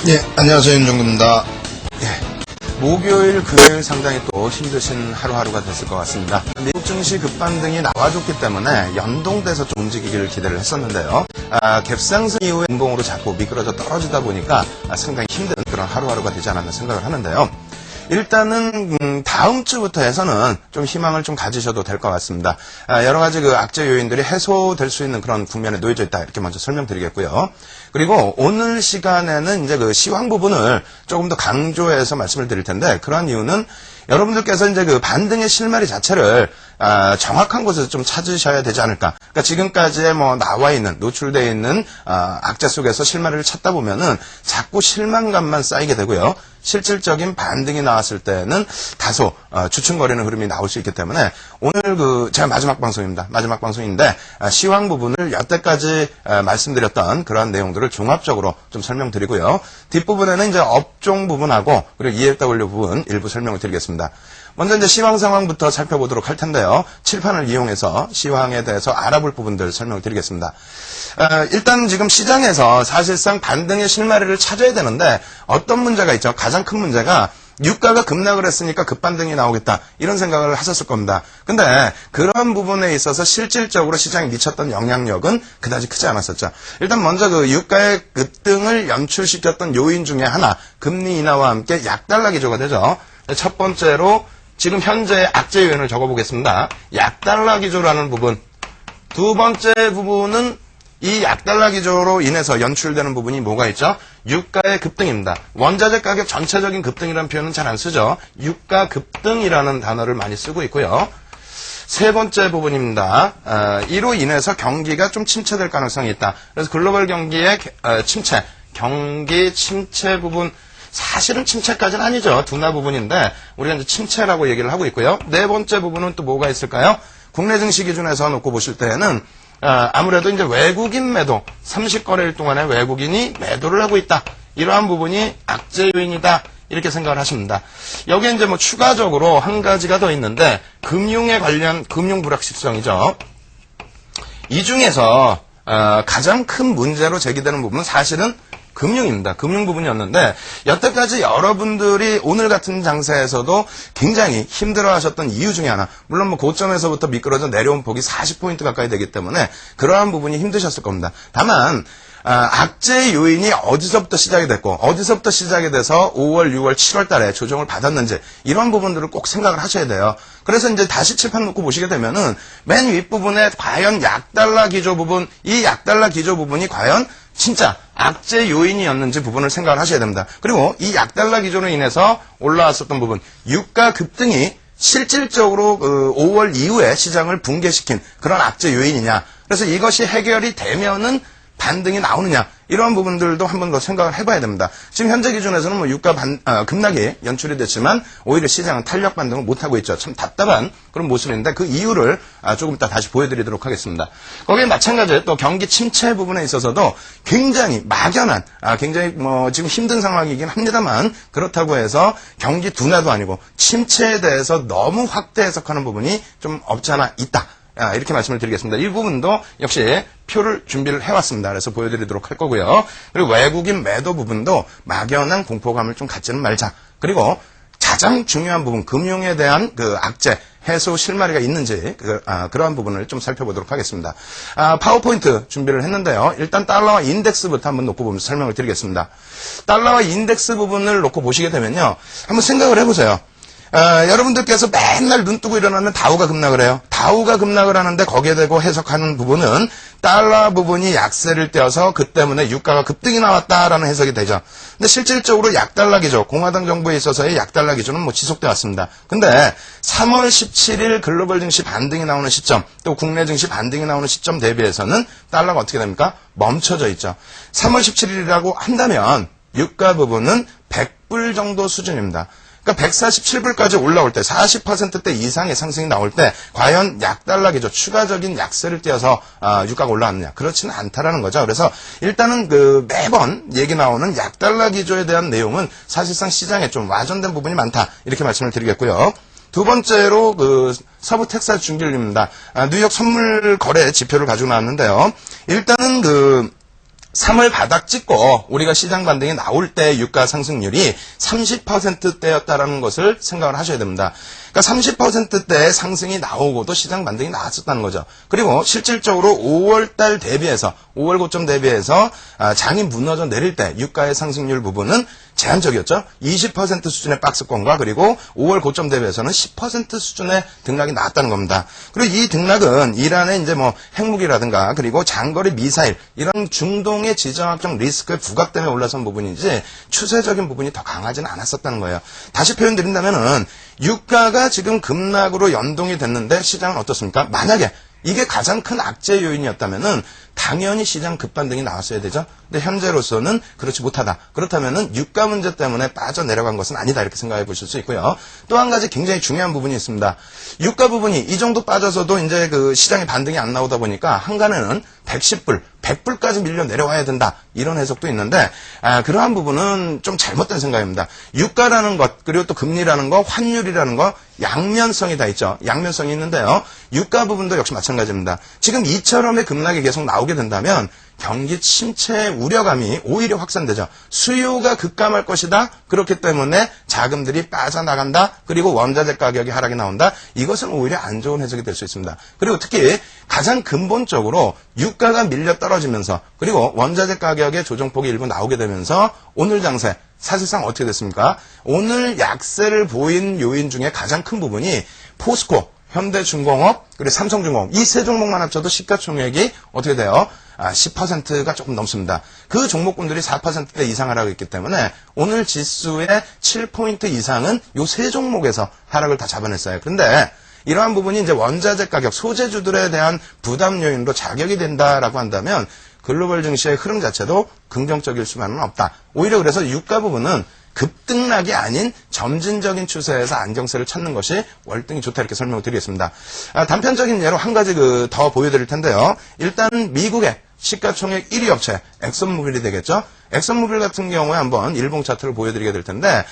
예, 안녕하세요. 윤종구입니다. 예, 목요일, 금요일 상당히 또 힘드신 하루하루가 됐을 것 같습니다. 미국 증시 급반등이 나와줬기 때문에 연동돼서 좀 움직이기를 기대를 했었는데요. 갭상승 이후에 음봉으로 자꾸 미끄러져 떨어지다 보니까 상당히 힘든 그런 하루하루가 되지 않았나 생각을 하는데요. 일단은 다음 주부터 해서는 좀 희망을 좀 가지셔도 될 것 같습니다. 여러 가지 그 악재 요인들이 해소될 수 있는 그런 국면에 놓여져 있다, 이렇게 먼저 설명드리겠고요. 그리고 오늘 시간에는 이제 그 시황 부분을 조금 더 강조해서 말씀을 드릴 텐데, 그러한 이유는 여러분들께서 이제 그 반등의 실마리 자체를 정확한 곳에서 좀 찾으셔야 되지 않을까. 그러니까 지금까지에 뭐 나와 있는, 노출되어 있는 악재 속에서 실마리를 찾다 보면은 자꾸 실망감만 쌓이게 되고요. 실질적인 반등이 나왔을 때는 다소 주춤거리는 흐름이 나올 수 있기 때문에 오늘 제가 마지막 방송입니다. 마지막 방송인데 시황 부분을 여태까지 말씀드렸던 그러한 내용들을 종합적으로 좀 설명드리고요. 뒷부분에는 이제 업종 부분하고 그리고 ELW 부분 일부 설명을 드리겠습니다. 먼저 이제 시황 상황부터 살펴보도록 할 텐데요. 칠판을 이용해서 시황에 대해서 알아볼 부분들 설명을 드리겠습니다. 일단 지금 시장에서 사실상 반등의 실마리를 찾아야 되는데 어떤 문제가 있죠? 가장 큰 문제가 유가가 급락을 했으니까 급반등이 나오겠다, 이런 생각을 하셨을 겁니다. 근데 그런 부분에 있어서 실질적으로 시장에 미쳤던 영향력은 그다지 크지 않았었죠. 일단 먼저 그 유가의 급등을 연출시켰던 요인 중에 하나, 금리 인하와 함께 약달러 기조가 되죠. 첫 번째로 지금 현재 악재 요인을 적어보겠습니다. 약달러 기조라는 부분. 두 번째 부분은 이 약달러 기조로 인해서 연출되는 부분이 뭐가 있죠? 유가의 급등입니다. 원자재 가격 전체적인 급등이라는 표현은 잘 안 쓰죠. 유가 급등이라는 단어를 많이 쓰고 있고요. 세 번째 부분입니다. 이로 인해서 경기가 좀 침체될 가능성이 있다. 그래서 글로벌 경기의 침체, 경기 침체 부분, 사실은 침체까지는 아니죠. 둔화 부분인데 우리가 이제 침체라고 얘기를 하고 있고요. 네 번째 부분은 또 뭐가 있을까요? 국내 증시 기준에서 놓고 보실 때에는 아무래도 이제 외국인 매도, 30거래일 동안에 외국인이 매도를 하고 있다, 이러한 부분이 악재 요인이다, 이렇게 생각을 하십니다. 여기에 이제 뭐 추가적으로 한 가지가 더 있는데 금융에 관련 금융 불확실성이죠. 이 중에서 가장 큰 문제로 제기되는 부분은 사실은 금융입니다. 금융 부분이었는데 여태까지 여러분들이 오늘 같은 장세에서도 굉장히 힘들어하셨던 이유 중에 하나, 물론 뭐 고점에서부터 미끄러져 내려온 폭이 40포인트 가까이 되기 때문에 그러한 부분이 힘드셨을 겁니다. 다만 악재 요인이 어디서부터 시작이 됐고 어디서부터 시작이 돼서 5월, 6월, 7월 달에 조정을 받았는지, 이런 부분들을 꼭 생각을 하셔야 돼요. 그래서 이제 다시 칠판 놓고 보시게 되면은 맨 윗부분에 과연 약달러 기조 부분, 이 약달러 기조 부분이 과연 진짜 악재 요인이었는지 부분을 생각을 하셔야 됩니다. 그리고 이 약달러 기조로 인해서 올라왔었던 부분, 유가 급등이 실질적으로 5월 이후에 시장을 붕괴시킨 그런 악재 요인이냐, 그래서 이것이 해결이 되면은 반등이 나오느냐, 이런 부분들도 한 번 더 생각을 해봐야 됩니다. 지금 현재 기준에서는 뭐 유가 급락이 연출이 됐지만 오히려 시장은 탄력 반등을 못하고 있죠. 참 답답한 그런 모습인데 그 이유를 조금 이따 다시 보여드리도록 하겠습니다. 거기에 마찬가지로 또 경기 침체 부분에 있어서도 굉장히 막연한, 굉장히 뭐 지금 힘든 상황이긴 합니다만, 그렇다고 해서 경기 둔화도 아니고 침체에 대해서 너무 확대 해석하는 부분이 좀 없지 않아 있다, 이렇게 말씀을 드리겠습니다. 이 부분도 역시 표를 준비를 해왔습니다. 그래서 보여드리도록 할 거고요. 그리고 외국인 매도 부분도 막연한 공포감을 좀 갖지는 말자. 그리고 가장 중요한 부분, 금융에 대한 그 악재 해소 실마리가 있는지 그러한 부분을 좀 살펴보도록 하겠습니다. 파워포인트 준비를 했는데요. 일단 달러와 인덱스부터 한번 놓고 보면서 설명을 드리겠습니다. 달러와 인덱스 부분을 놓고 보시게 되면요, 한번 생각을 해보세요. 여러분들께서 맨날 눈 뜨고 일어나면 다우가 급락을 해요. 다우가 급락을 하는데 거기에 대고 해석하는 부분은 달러 부분이 약세를 떼어서 그 때문에 유가가 급등이 나왔다라는 해석이 되죠. 근데 실질적으로 약달러 기조, 공화당 정부에 있어서의 약달러 기조는 뭐 지속돼 왔습니다. 근데 3월 17일 글로벌 증시 반등이 나오는 시점, 또 국내 증시 반등이 나오는 시점 대비해서는 달러가 어떻게 됩니까? 멈춰져 있죠. 3월 17일이라고 한다면 유가 부분은 100불 정도 수준입니다. 그러니까 147불까지 올라올 때 40%대 이상의 상승이 나올 때 과연 약달러 기조, 추가적인 약세를 띄어서 유가가 올라왔느냐, 그렇지는 않다라는 거죠. 그래서 일단은 매번 얘기 나오는 약달러 기조에 대한 내용은 사실상 시장에 좀 와전된 부분이 많다, 이렇게 말씀을 드리겠고요. 두 번째로 서부 텍사스 준비율입니다. 뉴욕 선물 거래 지표를 가지고 나왔는데요. 일단은 3월 바닥 찍고 우리가 시장 반등이 나올 때 유가 상승률이 30%대였다라는 것을 생각을 하셔야 됩니다. 그러니까 30%대 상승이 나오고도 시장 반등이 나왔었다는 거죠. 그리고 실질적으로 5월달 대비해서 5월 고점 대비해서 장이 무너져 내릴 때 유가의 상승률 부분은 제한적이었죠. 20% 수준의 박스권과 그리고 5월 고점 대비해서는 10% 수준의 등락이 나왔다는 겁니다. 그리고 이 등락은 이란의 이제 뭐 핵무기라든가 그리고 장거리 미사일 이런 중동의 지정학적 리스크의 부각 때문에 올라선 부분이지 추세적인 부분이 더 강하지는 않았었다는 거예요. 다시 표현드린다면은 유가가 지금 급락으로 연동이 됐는데 시장은 어떻습니까? 만약에 이게 가장 큰 악재 요인이었다면은 당연히 시장 급반등이 나왔어야 되죠. 근데 현재로서는 그렇지 못하다. 그렇다면은 유가 문제 때문에 빠져내려간 것은 아니다. 이렇게 생각해 보실 수 있고요. 또 한 가지 굉장히 중요한 부분이 있습니다. 유가 부분이 이 정도 빠져서도 이제 그 시장의 반등이 안 나오다 보니까 한간에는 110불, 100불까지 밀려 내려와야 된다. 이런 해석도 있는데 그러한 부분은 좀 잘못된 생각입니다. 유가라는 것, 그리고 또 금리라는 거, 환율이라는 거 양면성이 다 있죠. 양면성이 있는데요. 유가 부분도 역시 마찬가지입니다. 지금 이처럼의 급락이 계속 나오게 된다면 경기 침체 우려감이 오히려 확산되죠. 수요가 급감할 것이다. 그렇기 때문에 자금들이 빠져나간다. 그리고 원자재 가격이 하락이 나온다. 이것은 오히려 안 좋은 해석이 될 수 있습니다. 그리고 특히 가장 근본적으로 유가가 밀려 떨어지면서 그리고 원자재 가격의 조정폭이 일부 나오게 되면서 오늘 장세 사실상 어떻게 됐습니까? 오늘 약세를 보인 요인 중에 가장 큰 부분이 포스코, 현대중공업, 그리고 삼성중공업 이 세 종목만 합쳐도 시가총액이 어떻게 돼요? 10%가 조금 넘습니다. 그 종목군들이 4%대 이상 하락을 했기 때문에 오늘 지수의 7포인트 이상은 요 세 종목에서 하락을 다 잡아냈어요. 그런데 이러한 부분이 이제 원자재 가격, 소재주들에 대한 부담 요인으로 자격이 된다라고 한다면 글로벌 증시의 흐름 자체도 긍정적일 수만은 없다. 오히려 그래서 유가 부분은 급등락이 아닌 점진적인 추세에서 안정세를 찾는 것이 월등히 좋다 이렇게 설명을 드리겠습니다. 단편적인 예로 한 가지 더 보여드릴 텐데요. 일단 미국의 시가총액 1위 업체 엑선모빌이 되겠죠. 엑선모빌 같은 경우에 한번 일봉 차트를 보여드리게 될 텐데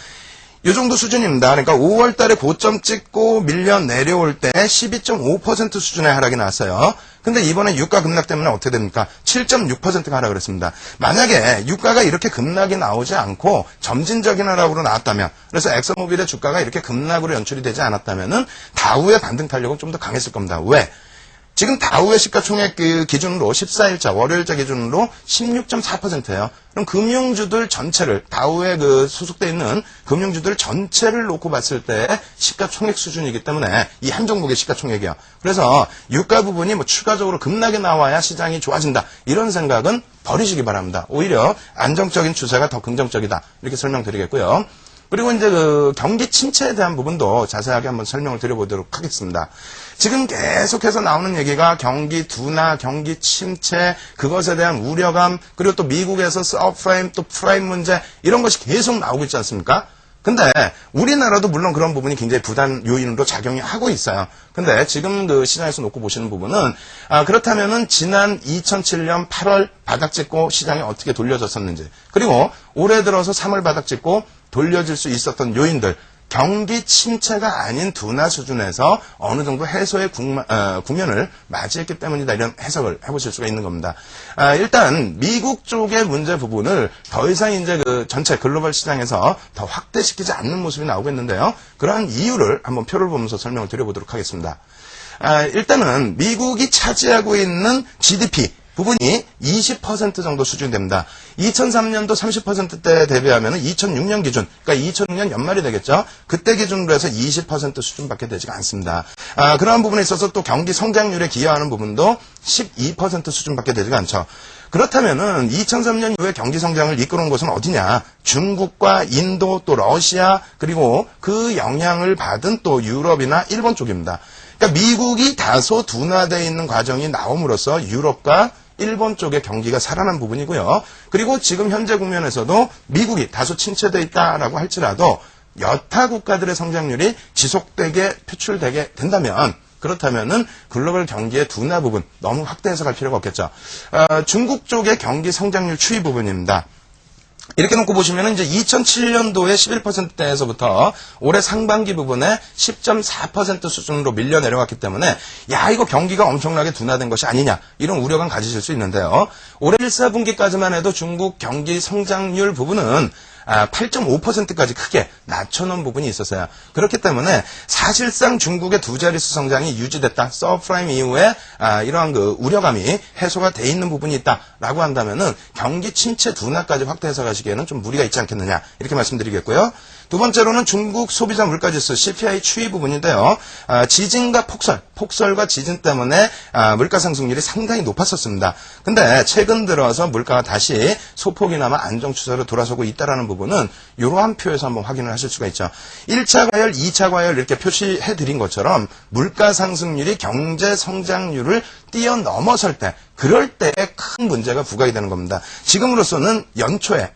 이 정도 수준입니다. 그러니까 5월 달에 고점 찍고 밀려 내려올 때 12.5% 수준의 하락이 나왔어요. 근데 이번에 유가 급락 때문에 어떻게 됩니까? 7.6%가 하락을 했습니다. 만약에 유가가 이렇게 급락이 나오지 않고 점진적인 하락으로 나왔다면 그래서 엑선모빌의 주가가 이렇게 급락으로 연출이 되지 않았다면은 다우의 반등 탄력은 좀 더 강했을 겁니다. 왜? 지금 다우의 시가총액 기준으로 14일자 월요일자 기준으로 16.4%예요. 그럼 금융주들 전체를 다우에 소속돼 있는 금융주들 전체를 놓고 봤을 때 시가총액 수준이기 때문에 이 한 종목의 시가총액이요. 그래서 유가 부분이 뭐 추가적으로 급락이 나와야 시장이 좋아진다. 이런 생각은 버리시기 바랍니다. 오히려 안정적인 추세가 더 긍정적이다. 이렇게 설명드리겠고요. 그리고 이제 경기 침체에 대한 부분도 자세하게 한번 설명을 드려보도록 하겠습니다. 지금 계속해서 나오는 얘기가 경기 둔화, 경기 침체, 그것에 대한 우려감, 그리고 또 미국에서 서브프라임, 또 프라임 문제 이런 것이 계속 나오고 있지 않습니까? 근데 우리나라도 물론 그런 부분이 굉장히 부담 요인으로 작용이 하고 있어요. 근데 지금 시장에서 놓고 보시는 부분은 그렇다면은 지난 2007년 8월 바닥 찍고 시장이 어떻게 돌려졌었는지 그리고 올해 들어서 3월 바닥 찍고 돌려질 수 있었던 요인들 경기 침체가 아닌 둔화 수준에서 어느 정도 해소의 국면을 맞이했기 때문이다. 이런 해석을 해보실 수가 있는 겁니다. 일단 미국 쪽의 문제 부분을 더 이상 이제 전체 글로벌 시장에서 더 확대시키지 않는 모습이 나오고 있는데요. 그러한 이유를 한번 표를 보면서 설명을 드려보도록 하겠습니다. 일단은 미국이 차지하고 있는 GDP 부분이 20% 정도 수준이 됩니다. 2003년도 30%대 대비하면 2006년 기준, 그러니까 2006년 연말이 되겠죠. 그때 기준으로 해서 20% 수준밖에 되지가 않습니다. 그러한 부분에 있어서 또 경기 성장률에 기여하는 부분도 12% 수준밖에 되지가 않죠. 그렇다면은 2003년 이후에 경기 성장을 이끌어온 곳은 어디냐? 중국과 인도 또 러시아 그리고 그 영향을 받은 또 유럽이나 일본 쪽입니다. 그러니까 미국이 다소 둔화되어 있는 과정이 나옴으로써 유럽과 일본 쪽의 경기가 살아난 부분이고요. 그리고 지금 현재 국면에서도 미국이 다소 침체되어 있다라고 할지라도 여타 국가들의 성장률이 지속되게 표출되게 된다면 그렇다면은 글로벌 경기의 둔화 부분 너무 확대 해석할 필요가 없겠죠. 중국 쪽의 경기 성장률 추이 부분입니다. 이렇게 놓고 보시면은 이제 2007년도에 11%대에서부터 올해 상반기 부분에 10.4% 수준으로 밀려 내려갔기 때문에 야 이거 경기가 엄청나게 둔화된 것이 아니냐 이런 우려감 가지실 수 있는데요. 올해 1사분기까지만 해도 중국 경기 성장률 부분은 8.5%까지 크게 낮춰놓은 부분이 있었어요. 그렇기 때문에 사실상 중국의 두 자릿수 성장이 유지됐다. 서프라임 이후에 이러한 그 우려감이 해소가 돼 있는 부분이 있다라고 한다면은 경기 침체 둔화까지 확대 해석하시기에는 좀 무리가 있지 않겠느냐 이렇게 말씀드리겠고요. 두 번째로는 중국 소비자 물가지수 CPI 추이 부분인데요. 지진과 폭설과 지진 때문에 물가 상승률이 상당히 높았었습니다. 근데 최근 들어서 물가가 다시 소폭이나마 안정 추세로 돌아서고 있다는 부분은 이러한 표에서 한번 확인을 하실 수가 있죠. 1차 과열, 2차 과열 이렇게 표시해드린 것처럼 물가 상승률이 경제 성장률을 뛰어넘어설 때 그럴 때 큰 문제가 부각이 되는 겁니다. 지금으로서는 연초에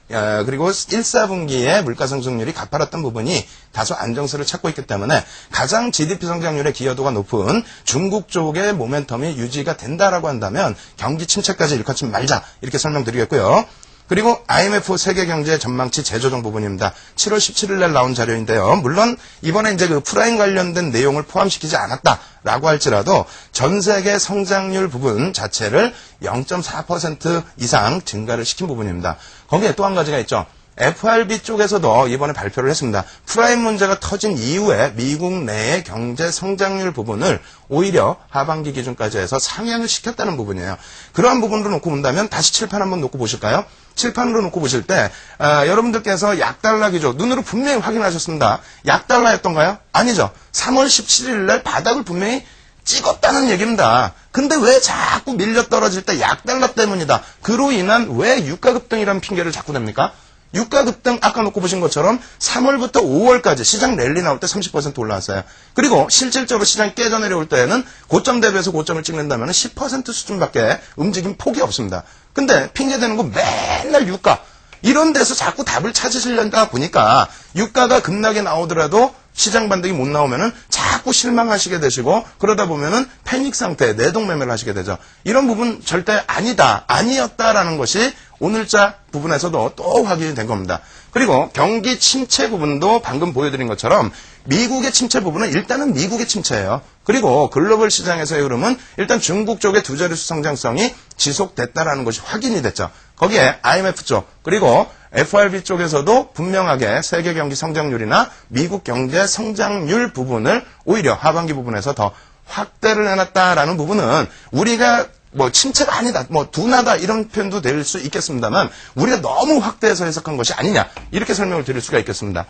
그리고 1사분기에 물가 상승률이 가파랐던 부분이 다소 안정세를 찾고 있기 때문에 가장 GDP 성장률의 기여도가 높은 중국 쪽의 모멘텀이 유지가 된다라고 한다면 경기 침체까지 일컫지 말자 이렇게 설명드리겠고요. 그리고 IMF 세계경제 전망치 재조정 부분입니다. 7월 17일 날 나온 자료인데요. 물론 이번에 이제 그 프라임 관련된 내용을 포함시키지 않았다라고 할지라도 전 세계 성장률 부분 자체를 0.4% 이상 증가를 시킨 부분입니다. 거기에 또 한 가지가 있죠. FRB 쪽에서도 이번에 발표를 했습니다. 프라임 문제가 터진 이후에 미국 내의 경제 성장률 부분을 오히려 하반기 기준까지 해서 상향을 시켰다는 부분이에요. 그러한 부분으로 놓고 본다면 다시 칠판 한번 놓고 보실까요? 칠판으로 놓고 보실 때 여러분들께서 약달러 기조 눈으로 분명히 확인하셨습니다. 약달러였던가요? 아니죠. 3월 17일 날 바닥을 분명히 찍었다는 얘기입니다. 근데 왜 자꾸 밀려 떨어질 때 약달러 때문이다. 그로 인한 왜 유가 급등이라는 핑계를 자꾸 냅니까? 유가 급등 아까 놓고 보신 것처럼 3월부터 5월까지 시장 랠리 나올 때 30% 올라왔어요. 그리고 실질적으로 시장이 깨져 내려올 때에는 고점 대비해서 고점을 찍는다면 10% 수준밖에 움직임 폭이 없습니다. 근데 핑계대는 거 맨날 유가. 이런 데서 자꾸 답을 찾으시려다 보니까 유가가 급락이 나오더라도 시장 반등이 못 나오면은 자꾸 실망하시게 되시고 그러다 보면은 패닉 상태, 내동 매매를 하시게 되죠. 이런 부분 절대 아니다, 아니었다라는 것이 오늘자 부분에서도 또 확인이 된 겁니다. 그리고 경기 침체 부분도 방금 보여드린 것처럼 미국의 침체 부분은 일단은 미국의 침체예요. 그리고 글로벌 시장에서의 흐름은 일단 중국 쪽의 두 자릿수 성장성이 지속됐다라는 것이 확인이 됐죠. 거기에 IMF 쪽 그리고 FRB 쪽에서도 분명하게 세계 경기 성장률이나 미국 경제 성장률 부분을 오히려 하반기 부분에서 더 확대를 해놨다라는 부분은 우리가 뭐 침체가 아니다, 뭐 둔하다 이런 표현도 될 수 있겠습니다만 우리가 너무 확대해서 해석한 것이 아니냐 이렇게 설명을 드릴 수가 있겠습니다.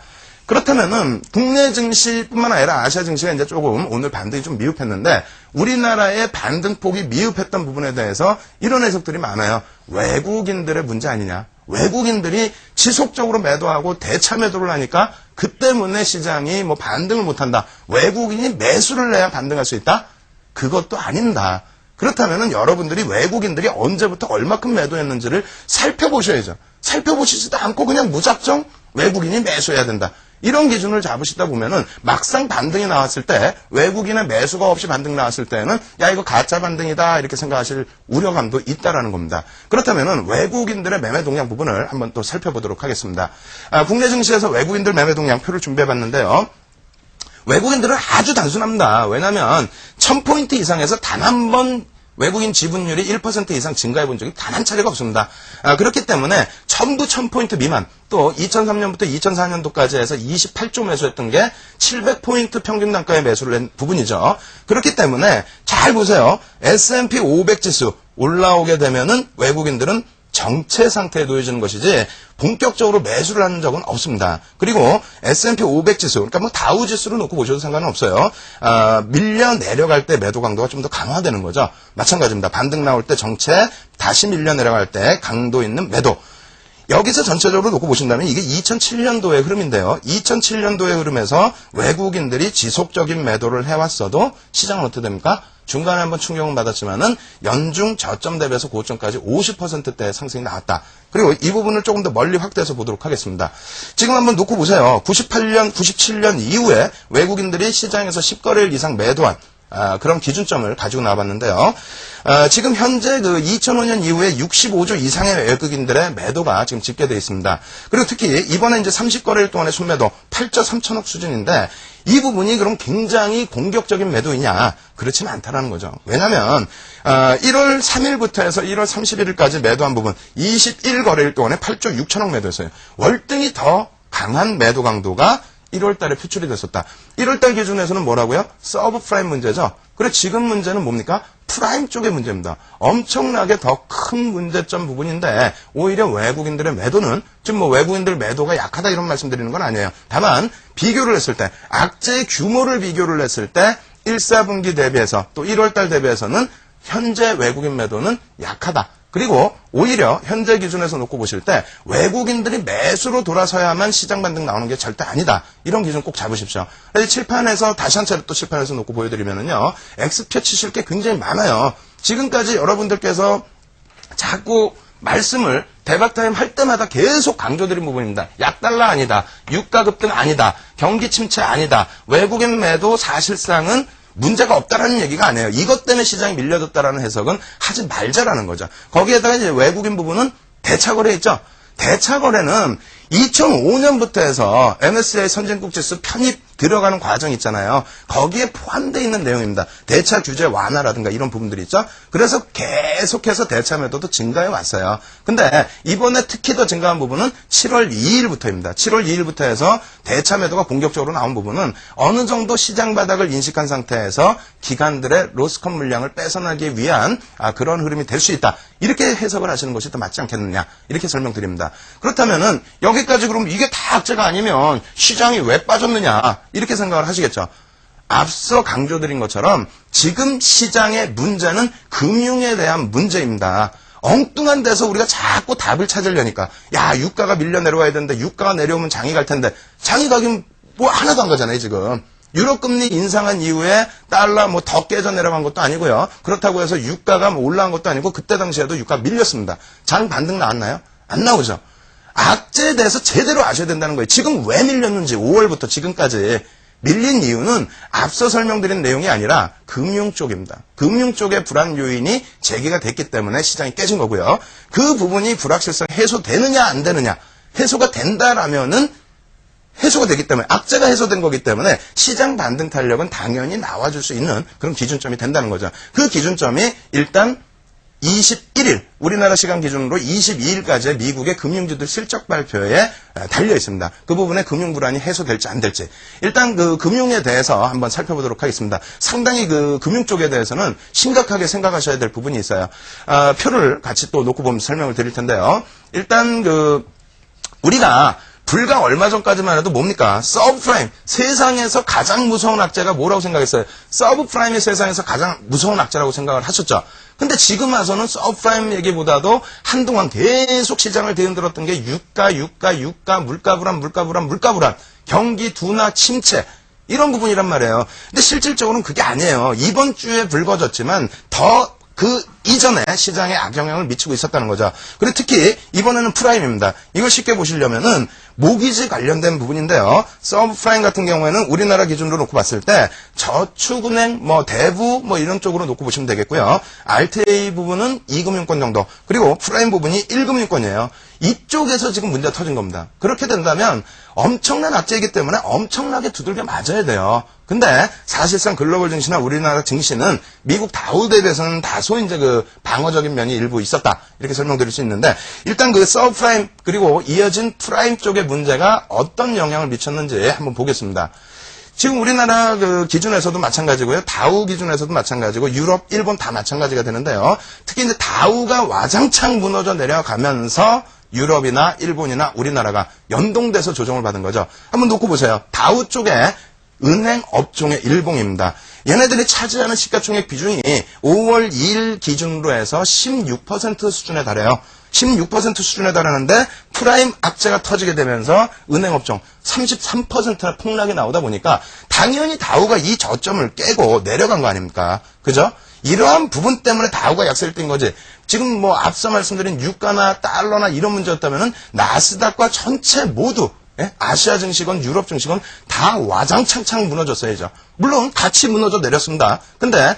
그렇다면은 국내 증시뿐만 아니라 아시아 증시가 이제 조금 오늘 반등이 좀 미흡했는데 우리나라의 반등폭이 미흡했던 부분에 대해서 이런 해석들이 많아요. 외국인들의 문제 아니냐. 외국인들이 지속적으로 매도하고 대차 매도를 하니까 그 때문에 시장이 뭐 반등을 못한다. 외국인이 매수를 내야 반등할 수 있다? 그것도 아닙니다. 그렇다면은 여러분들이 외국인들이 언제부터 얼마큼 매도했는지를 살펴보셔야죠. 살펴보시지도 않고 그냥 무작정 외국인이 매수해야 된다. 이런 기준을 잡으시다 보면은 막상 반등이 나왔을 때 외국인의 매수가 없이 반등 나왔을 때는 야 이거 가짜 반등이다 이렇게 생각하실 우려감도 있다라는 겁니다. 그렇다면은 외국인들의 매매 동향 부분을 한번 또 살펴보도록 하겠습니다. 국내 증시에서 외국인들 매매 동향표를 준비해봤는데요. 외국인들은 아주 단순합니다. 왜냐하면 1000포인트 이상에서 단 한 번 외국인 지분율이 1% 이상 증가해 본 적이 단 한 차례가 없습니다. 그렇기 때문에 전부 1000포인트 미만 또 2003년부터 2004년도까지 해서 28조 매수했던 게 700포인트 평균 단가의 매수를 낸 부분이죠. 그렇기 때문에 잘 보세요. S&P 500 지수 올라오게 되면은 외국인들은 정체 상태에 놓여지는 것이지 본격적으로 매수를 하는 적은 없습니다. 그리고 S&P 500 지수, 그러니까 뭐 다우 지수를 놓고 보셔도 상관은 없어요. 밀려 내려갈 때 매도 강도가 좀 더 강화되는 거죠. 마찬가지입니다. 반등 나올 때 정체, 다시 밀려 내려갈 때 강도 있는 매도. 여기서 전체적으로 놓고 보신다면 이게 2007년도의 흐름인데요. 2007년도의 흐름에서 외국인들이 지속적인 매도를 해왔어도 시장은 어떻게 됩니까? 중간에 한번 충격은 받았지만은 연중 저점 대비해서 고점까지 50%대 상승이 나왔다. 그리고 이 부분을 조금 더 멀리 확대해서 보도록 하겠습니다. 지금 한번 놓고 보세요. 98년, 97년 이후에 외국인들이 시장에서 10거래일 이상 매도한 그런 기준점을 가지고 나와봤는데요. 지금 현재 그 2005년 이후에 65조 이상의 외국인들의 매도가 지금 집계되어 있습니다. 그리고 특히 이번에 이제 30거래일 동안의 순매도 8조 3천억 수준인데 이 부분이 그럼 굉장히 공격적인 매도이냐? 그렇지는 않다라는 거죠. 왜냐하면 1월 3일부터 해서 1월 31일까지 매도한 부분 21거래일 동안에 8조 6천억 매도했어요. 월등히 더 강한 매도 강도가 1월 달에 표출이 됐었다. 1월 달 기준에서는 뭐라고요? 서브프라임 문제죠. 그래 지금 문제는 뭡니까? 프라임 쪽의 문제입니다. 엄청나게 더 큰 문제점 부분인데 오히려 외국인들의 매도는 지금 뭐 외국인들 매도가 약하다 이런 말씀드리는 건 아니에요. 다만 비교를 했을 때 악재의 규모를 비교를 했을 때 1, 4분기 대비해서 또 1월 달 대비해서는 현재 외국인 매도는 약하다. 그리고 오히려 현재 기준에서 놓고 보실 때 외국인들이 매수로 돌아서야만 시장 반등 나오는 게 절대 아니다. 이런 기준 꼭 잡으십시오. 그래서 칠판에서 다시 한 차례 또 칠판에서 놓고 보여드리면은요. X표 치실 게 굉장히 많아요. 지금까지 여러분들께서 자꾸 말씀을 대박타임 할 때마다 계속 강조드린 부분입니다. 약달러 아니다. 유가 급등 아니다. 경기 침체 아니다. 외국인 매도 사실상은 문제가 없다라는 얘기가 아니에요. 이것 때문에 시장이 밀려졌다라는 해석은 하지 말자라는 거죠. 거기에다가 이제 외국인 부분은 대차거래 있죠. 대차거래는 2005년부터 해서 MSCI 선진국 지수 편입 들어가는 과정이 있잖아요. 거기에 포함되어 있는 내용입니다. 대차 규제 완화라든가 이런 부분들이 있죠. 그래서 계속해서 대차 매도도 증가해 왔어요. 근데 이번에 특히 더 증가한 부분은 7월 2일부터입니다. 7월 2일부터 해서 대차 매도가 본격적으로 나온 부분은 어느 정도 시장 바닥을 인식한 상태에서 기관들의 로스컷 물량을 뺏어나기 위한 그런 흐름이 될 수 있다. 이렇게 해석을 하시는 것이 더 맞지 않겠느냐. 이렇게 설명드립니다. 그렇다면은 여기까지 그럼 이게 다 악재가 아니면 시장이 왜 빠졌느냐. 이렇게 생각을 하시겠죠. 앞서 강조드린 것처럼 지금 시장의 문제는 금융에 대한 문제입니다. 엉뚱한 데서 우리가 자꾸 답을 찾으려니까 야 유가가 밀려 내려와야 되는데 유가가 내려오면 장이 갈 텐데 장이 가긴 뭐 하나도 안 가잖아요 지금. 유럽 금리 인상한 이후에 달러 뭐 더 깨져 내려간 것도 아니고요. 그렇다고 해서 유가가 뭐 올라간 것도 아니고 그때 당시에도 유가 밀렸습니다. 장 반등 나왔나요? 안 나오죠. 악재에 대해서 제대로 아셔야 된다는 거예요. 지금 왜 밀렸는지 5월부터 지금까지 밀린 이유는 앞서 설명드린 내용이 아니라 금융 쪽입니다. 금융 쪽의 불안 요인이 제기가 됐기 때문에 시장이 깨진 거고요. 그 부분이 불확실성 해소되느냐 안 되느냐. 해소가 된다라면은 해소가 되기 때문에 악재가 해소된 거기 때문에 시장 반등 탄력은 당연히 나와줄 수 있는 그런 기준점이 된다는 거죠. 그 기준점이 일단 21일 우리나라 시간 기준으로 22일까지의 미국의 금융주들 실적 발표에 달려 있습니다. 그 부분에 금융 불안이 해소될지 안 될지 일단 그 금융에 대해서 한번 살펴보도록 하겠습니다. 상당히 그 금융 쪽에 대해서는 심각하게 생각하셔야 될 부분이 있어요. 표를 같이 또 놓고 보면 설명을 드릴 텐데요. 일단 그 우리가 불과 얼마 전까지만 해도 뭡니까? 서브프라임. 세상에서 가장 무서운 악재가 뭐라고 생각했어요? 서브프라임이 세상에서 가장 무서운 악재라고 생각을 하셨죠. 근데 지금 와서는 서브프라임 얘기보다도 한동안 계속 시장을 뒤흔들었던 게 유가, 물가 불안, 경기 둔화, 침체. 이런 부분이란 말이에요. 근데 실질적으로는 그게 아니에요. 이번 주에 불거졌지만 더 그 이전에 시장에 악영향을 미치고 있었다는 거죠. 그리고 특히 이번에는 프라임입니다. 이걸 쉽게 보시려면은 모기지 관련된 부분인데요. 서브프라임 같은 경우에는 우리나라 기준으로 놓고 봤을 때 저축은행, 대부 이런 쪽으로 놓고 보시면 되겠고요. RTA 부분은 2금융권 정도, 그리고 프라임 부분이 1금융권이에요. 이쪽에서 지금 문제가 터진 겁니다. 그렇게 된다면 엄청난 악재이기 때문에 엄청나게 두들겨 맞아야 돼요. 근데 사실상 글로벌 증시나 우리나라 증시는 미국 다우 대비해서는 다소 이제 그 방어적인 면이 일부 있었다. 이렇게 설명드릴 수 있는데 일단 그 서브프라임 그리고 이어진 프라임 쪽의 문제가 어떤 영향을 미쳤는지 한번 보겠습니다. 지금 우리나라 그 기준에서도 마찬가지고요. 다우 기준에서도 마찬가지고 유럽, 일본 다 마찬가지가 되는데요. 특히 이제 다우가 와장창 무너져 내려가면서 유럽이나 일본이나 우리나라가 연동돼서 조정을 받은 거죠. 한번 놓고 보세요. 다우 쪽에 은행 업종의 일봉입니다. 얘네들이 차지하는 시가총액 비중이 5월 2일 기준으로 해서 16% 수준에 달해요. 16% 수준에 달하는데 프라임 악재가 터지게 되면서 은행 업종 33%나 폭락이 나오다 보니까 당연히 다우가 이 저점을 깨고 내려간 거 아닙니까? 그죠? 이러한 부분 때문에 다우가 약세를 띈 거지. 지금 앞서 말씀드린 유가나 달러나 이런 문제였다면은 나스닥과 전체 모두 아시아 증시건 유럽 증시건 다 와장창창 무너졌어야죠. 물론 같이 무너져 내렸습니다. 근데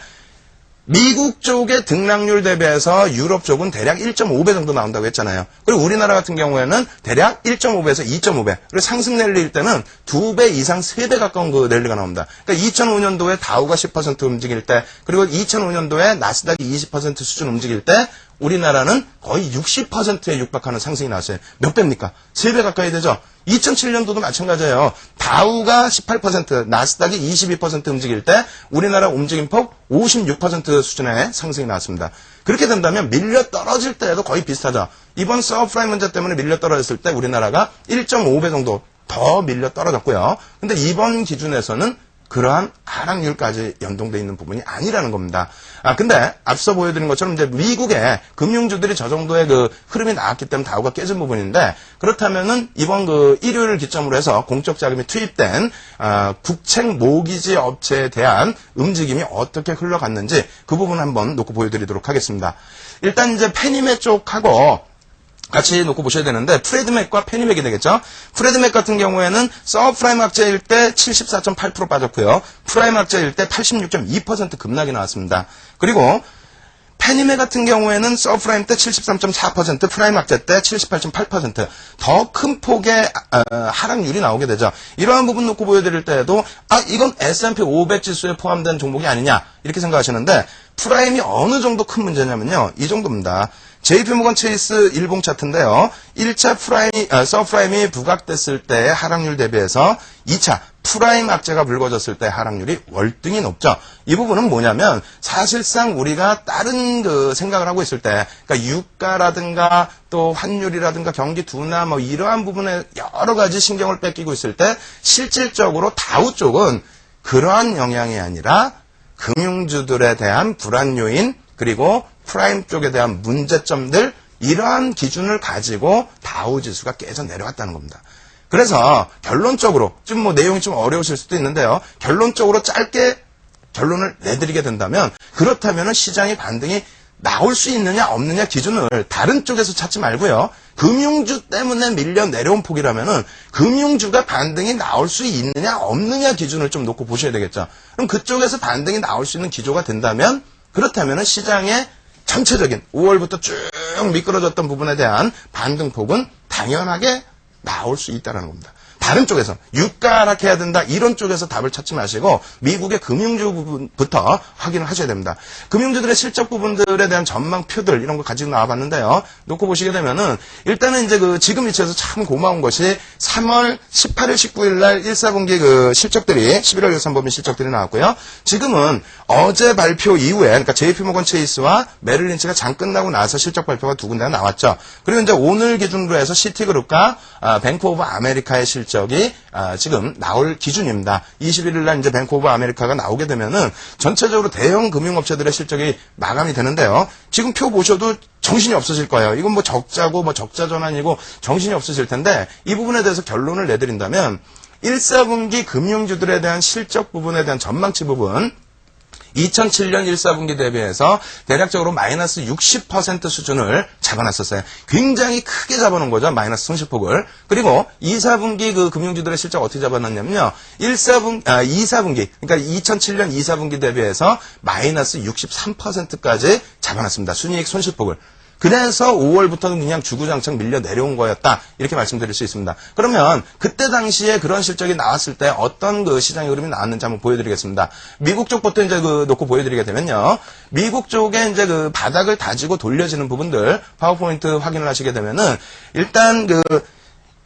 미국 쪽의 등락률 대비해서 유럽 쪽은 대략 1.5배 정도 나온다고 했잖아요. 그리고 우리나라 같은 경우에는 대략 1.5배에서 2.5배. 그리고 상승 랠리일 때는 2배 이상 3배 가까운 그 랠리가 나옵니다. 그러니까 2005년도에 다우가 10% 움직일 때, 그리고 2005년도에 나스닥이 20% 수준 움직일 때 우리나라는 거의 60%에 육박하는 상승이 나왔어요. 몇 배입니까? 3배 가까이 되죠. 2007년도도 마찬가지예요. 다우가 18%, 나스닥이 22% 움직일 때 우리나라 움직임폭 56% 수준의 상승이 나왔습니다. 그렇게 된다면 밀려 떨어질 때에도 거의 비슷하죠. 이번 서브프라임 문제 때문에 밀려 떨어졌을 때 우리나라가 1.5배 정도 더 밀려 떨어졌고요. 근데 이번 기준에서는 그러한 하락률까지 연동되어 있는 부분이 아니라는 겁니다. 근데 앞서 보여드린 것처럼 이제 미국의 금융주들이 저 정도의 그 흐름이 나왔기 때문에 다우가 깨진 부분인데, 그렇다면은 이번 그 일요일을 기점으로 해서 공적 자금이 투입된 국책 모기지 업체에 대한 움직임이 어떻게 흘러갔는지 그 부분 한번 놓고 보여드리도록 하겠습니다. 일단 이제 페니맥 쪽하고 같이 놓고 보셔야 되는데, 프레드맥과 페니맥이 되겠죠. 프레드맥 같은 경우에는 서브프라임 악재일 때 74.8% 빠졌고요. 프라임 악재일 때 86.2% 급락이 나왔습니다. 그리고 페니맥 같은 경우에는 서브프라임 때 73.4%, 프라임 악재 때 78.8% 더 큰 폭의 하락률이 나오게 되죠. 이러한 부분 놓고 보여드릴 때에도 이건 S&P 500 지수에 포함된 종목이 아니냐 이렇게 생각하시는데, 프라임이 어느 정도 큰 문제냐면요, 이 정도입니다. JP모건 체이스 일봉 차트인데요. 1차 서프라임이 부각됐을 때의 하락률 대비해서 2차 프라임 악재가 불거졌을 때 하락률이 월등히 높죠. 이 부분은 뭐냐면 사실상 우리가 다른 그 생각을 하고 있을 때, 그러니까 유가라든가 또 환율이라든가 경기 둔화 뭐 이러한 부분에 여러 가지 신경을 뺏기고 있을 때 실질적으로 다우 쪽은 그러한 영향이 아니라 금융주들에 대한 불안 요인, 그리고 프라임 쪽에 대한 문제점들, 이러한 기준을 가지고 다우지수가 깨져 내려왔다는 겁니다. 그래서 결론적으로 좀 뭐 내용이 좀 어려우실 수도 있는데요. 결론적으로 짧게 결론을 내드리게 된다면, 그렇다면 시장의 반등이 나올 수 있느냐 없느냐 기준을 다른 쪽에서 찾지 말고요. 금융주 때문에 밀려 내려온 폭이라면은 금융주가 반등이 나올 수 있느냐 없느냐 기준을 좀 놓고 보셔야 되겠죠. 그럼 그쪽에서 반등이 나올 수 있는 기조가 된다면, 그렇다면은 시장의 전체적인 5월부터 쭉 미끄러졌던 부분에 대한 반등폭은 당연하게 나올 수 있다는 겁니다. 다른 쪽에서 유가 하락해야 된다 이런 쪽에서 답을 찾지 마시고 미국의 금융주 부분부터 확인을 하셔야 됩니다. 금융주들의 실적 부분들에 대한 전망표들 이런 거 가지고 나와봤는데요. 놓고 보시게 되면은 일단은 이제 그 지금 위치에서 참 고마운 것이 3월 18일, 19일 날 1사분기 그 실적들이 11월 예산법인 실적들이 나왔고요. 지금은 어제 발표 이후에, 그러니까 JP모건 체이스와 메릴 린치가 장 끝나고 나서 실적 발표가 두 군데가 나왔죠. 그리고 이제 오늘 기준으로 해서 시티그룹과 뱅크 오브 아메리카의 실적이 지금 나올 기준입니다. 21일 날 이제 뱅크 오브 아메리카가 나오게 되면은 전체적으로 대형 금융업체들의 실적이 마감이 되는데요. 지금 표 보셔도 정신이 없으실 거예요. 이건 뭐 적자고 뭐 적자 전환이고 정신이 없으실 텐데, 이 부분에 대해서 결론을 내드린다면 1사분기 금융주들에 대한 실적 부분에 대한 전망치 부분 2007년 1사분기 대비해서 대략적으로 마이너스 60% 수준을 잡아놨었어요. 굉장히 크게 잡아놓은 거죠. 마이너스 손실폭을. 그리고 2사분기 그 금융주들의 실적 어떻게 잡아놨냐면요. 2사분기, 그러니까 2007년 2사분기 대비해서 마이너스 63%까지 잡아놨습니다. 순이익 손실폭을. 그래서 5월부터는 그냥 주구장창 밀려 내려온 거였다. 이렇게 말씀드릴 수 있습니다. 그러면 그때 당시에 그런 실적이 나왔을 때 어떤 그 시장의 흐름이 나왔는지 한번 보여드리겠습니다. 미국 쪽부터 이제 그 놓고 보여드리게 되면요. 미국 쪽에 이제 그 바닥을 다지고 돌려지는 부분들 파워포인트 확인을 하시게 되면은 일단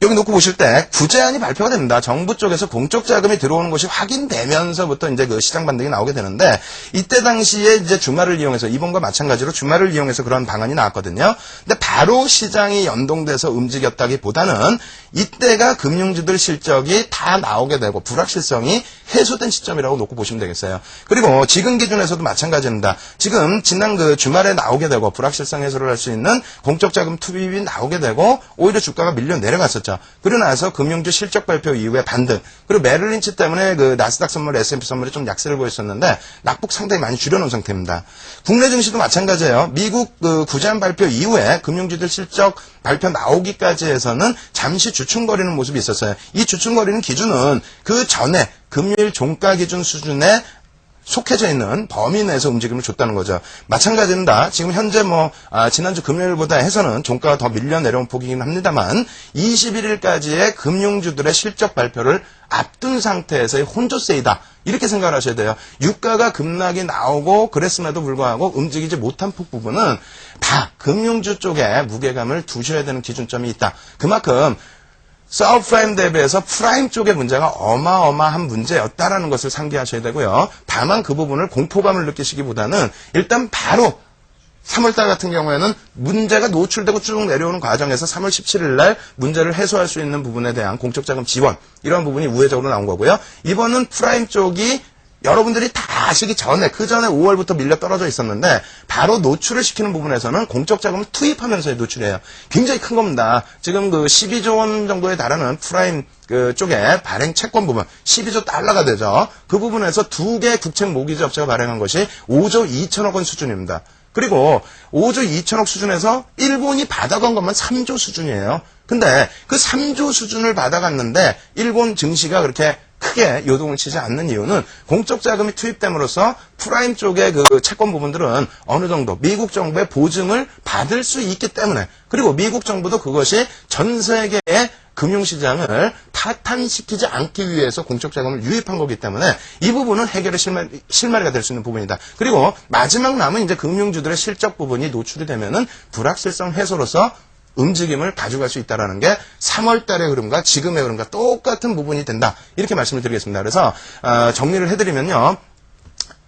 여기 놓고 보실 때 구제안이 발표가 됩니다. 정부 쪽에서 공적 자금이 들어오는 것이 확인되면서부터 이제 그 시장 반등이 나오게 되는데, 이때 당시에 이제 주말을 이용해서 이번과 마찬가지로 주말을 이용해서 그런 방안이 나왔거든요. 근데 바로 시장이 연동돼서 움직였다기보다는 이때가 금융주들 실적이 다 나오게 되고 불확실성이 해소된 시점이라고 놓고 보시면 되겠어요. 그리고 지금 기준에서도 마찬가지입니다. 지금 지난 그 주말에 나오게 되고 불확실성 해소를 할 수 있는 공적 자금 투입이 나오게 되고 오히려 주가가 밀려 내려갔었죠. 그러고 나서 금융주 실적 발표 이후에 반등, 그리고 메릴 린치 때문에 그 나스닥 선물, S&P 선물이 좀 약세를 보였었는데 낙폭 상당히 많이 줄여놓은 상태입니다. 국내 증시도 마찬가지예요. 미국 그 구제안 발표 이후에 금융주들 실적 발표 나오기까지 해서는 잠시 주춤거리는 모습이 있었어요. 이 주춤거리는 기준은 그 전에 금요일 종가 기준 수준의 속해져 있는 범위 내에서 움직임을 줬다는 거죠. 마찬가지입니다. 지금 현재 지난주 금요일보다 해서는 종가가 더 밀려 내려온 폭이긴 합니다만 21일까지의 금융주들의 실적 발표를 앞둔 상태에서의 혼조세이다. 이렇게 생각을 하셔야 돼요. 유가가 급락이 나오고 그랬음에도 불구하고 움직이지 못한 폭 부분은 다 금융주 쪽에 무게감을 두셔야 되는 기준점이 있다. 그만큼 서브프라임 대비해서 프라임 쪽의 문제가 어마어마한 문제였다라는 것을 상기하셔야 되고요. 다만 그 부분을 공포감을 느끼시기보다는 일단 바로 3월달 같은 경우에는 문제가 노출되고 쭉 내려오는 과정에서 3월 17일 날 문제를 해소할 수 있는 부분에 대한 공적자금 지원 이런 부분이 우회적으로 나온 거고요. 이번은 프라임 쪽이 여러분들이 다 아시기 전에 그 전에 5월부터 밀려 떨어져 있었는데 바로 노출을 시키는 부분에서는 공적 자금을 투입하면서의 노출이에요. 굉장히 큰 겁니다. 지금 그 12조 원 정도에 달하는 프라임 그 쪽에 발행 채권 부분 12조 달러가 되죠. 그 부분에서 두 개 국책 모기지 업체가 발행한 것이 5조 2천억 원 수준입니다. 그리고 5조 2천억 수준에서 일본이 받아간 것만 3조 수준이에요. 근데 그 3조 수준을 받아갔는데 일본 증시가 그렇게 크게 요동을 치지 않는 이유는 공적 자금이 투입됨으로써 프라임 쪽의 그 채권 부분들은 어느 정도 미국 정부의 보증을 받을 수 있기 때문에 그리고 미국 정부도 그것이 전 세계의 금융시장을 타탄시키지 않기 위해서 공적 자금을 유입한 거기 때문에 이 부분은 해결의 실마리가 될 수 있는 부분이다. 그리고 마지막 남은 이제 금융주들의 실적 부분이 노출이 되면은 불확실성 해소로서 움직임을 가져갈 수 있다는 게 3월 달의 흐름과 지금의 흐름과 똑같은 부분이 된다. 이렇게 말씀을 드리겠습니다. 그래서 정리를 해드리면요.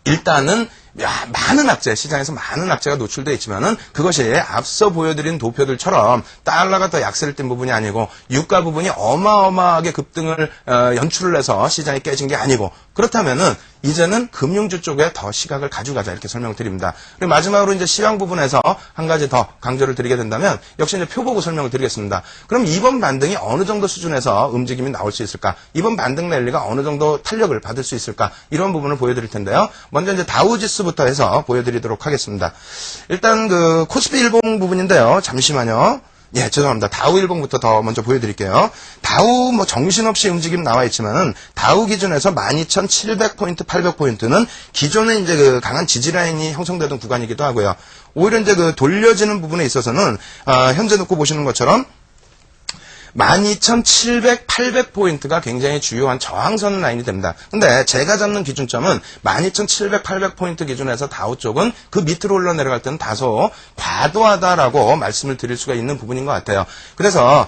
일단은 많은 악재, 시장에서 많은 악재가 노출되어 있지만은 그것이 앞서 보여드린 도표들처럼 달러가 더 약세를 띈 부분이 아니고 유가 부분이 어마어마하게 급등을 연출을 해서 시장이 깨진 게 아니고 그렇다면은 이제는 금융주 쪽에 더 시각을 가져가자 이렇게 설명을 드립니다. 그리고 마지막으로 이제 시황 부분에서 한 가지 더 강조를 드리게 된다면 역시 이제 표 보고 설명을 드리겠습니다. 그럼 이번 반등이 어느 정도 수준에서 움직임이 나올 수 있을까? 이번 반등 랠리가 어느 정도 탄력을 받을 수 있을까? 이런 부분을 보여드릴 텐데요. 먼저 이제 다우지수부터 해서 보여드리도록 하겠습니다. 일단 그 코스피 일봉 부분인데요. 잠시만요. 예, 죄송합니다. 다우 일봉부터 더 먼저 보여드릴게요. 다우 정신없이 움직임 나와 있지만은 다우 기준에서 12,700포인트, 800포인트는 기존에 이제 그 강한 지지라인이 형성되던 구간이기도 하고요. 오히려 이제 그 돌려지는 부분에 있어서는 현재 놓고 보시는 것처럼 12,700, 800포인트가 굉장히 주요한 저항선 라인이 됩니다. 근데 제가 잡는 기준점은 12,700, 800포인트 기준에서 다우 쪽은 그 밑으로 올라 내려갈 때는 다소 과도하다라고 말씀을 드릴 수가 있는 부분인 것 같아요. 그래서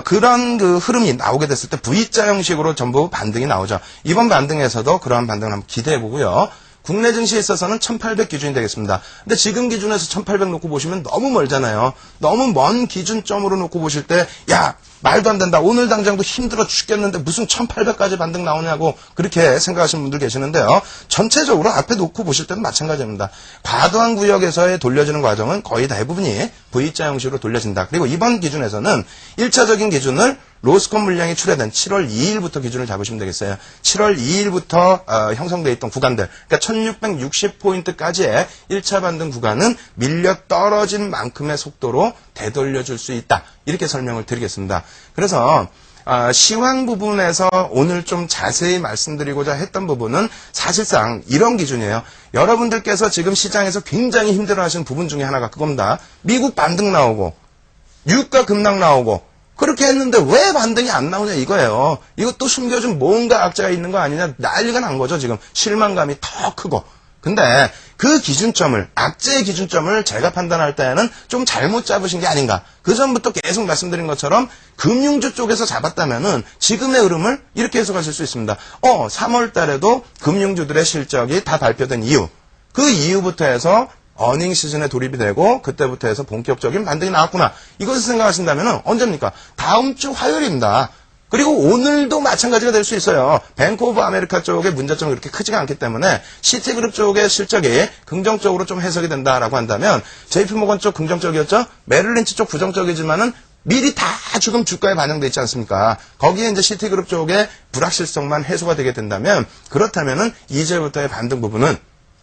그런 그 흐름이 나오게 됐을 때 V자 형식으로 전부 반등이 나오죠. 이번 반등에서도 그러한 반등을 한번 기대해 보고요. 국내 증시에 있어서는 1800 기준이 되겠습니다. 근데 지금 기준에서 1800 놓고 보시면 너무 멀잖아요. 너무 먼 기준점으로 놓고 보실 때, 야, 말도 안 된다. 오늘 당장도 힘들어 죽겠는데 무슨 1800까지 반등 나오냐고 그렇게 생각하시는 분들 계시는데요. 전체적으로 앞에 놓고 보실 때는 마찬가지입니다. 과도한 구역에서의 돌려지는 과정은 거의 대부분이 V자 형식으로 돌려진다. 그리고 이번 기준에서는 1차적인 기준을 로스콘 물량이 출회된 7월 2일부터 기준을 잡으시면 되겠어요. 7월 2일부터 형성되어 있던 구간들, 그러니까 1660포인트까지의 1차 반등 구간은 밀려 떨어진 만큼의 속도로 되돌려줄 수 있다. 이렇게 설명을 드리겠습니다. 그래서 시황 부분에서 오늘 좀 자세히 말씀드리고자 했던 부분은 사실상 이런 기준이에요. 여러분들께서 지금 시장에서 굉장히 힘들어하시는 부분 중에 하나가 그겁니다. 미국 반등 나오고 유가 급락 나오고 그렇게 했는데 왜 반등이 안 나오냐 이거예요. 이것도 숨겨진 뭔가 악재가 있는 거 아니냐 난리가 난 거죠. 지금 실망감이 더 크고. 근데 그 기준점을 악재의 기준점을 제가 판단할 때는 좀 잘못 잡으신 게 아닌가. 그 전부터 계속 말씀드린 것처럼 금융주 쪽에서 잡았다면은 지금의 흐름을 이렇게 해석하실 수 있습니다. 3월 달에도 금융주들의 실적이 다 발표된 이유. 그 이유부터 해서 어닝 시즌에 돌입이 되고 그때부터 해서 본격적인 반등이 나왔구나. 이것을 생각하신다면 언제입니까? 다음 주 화요일입니다. 그리고 오늘도 마찬가지가 될 수 있어요. 뱅크 오브 아메리카 쪽의 문제점이 그렇게 크지가 않기 때문에 시티그룹 쪽의 실적이 긍정적으로 좀 해석이 된다라고 한다면 JP모건 쪽 긍정적이었죠? 메릴린치 쪽 부정적이지만은 미리 다 지금 주가에 반영돼 있지 않습니까? 거기에 이제 시티그룹 쪽의 불확실성만 해소가 되게 된다면 그렇다면은 이제부터의 반등 부분은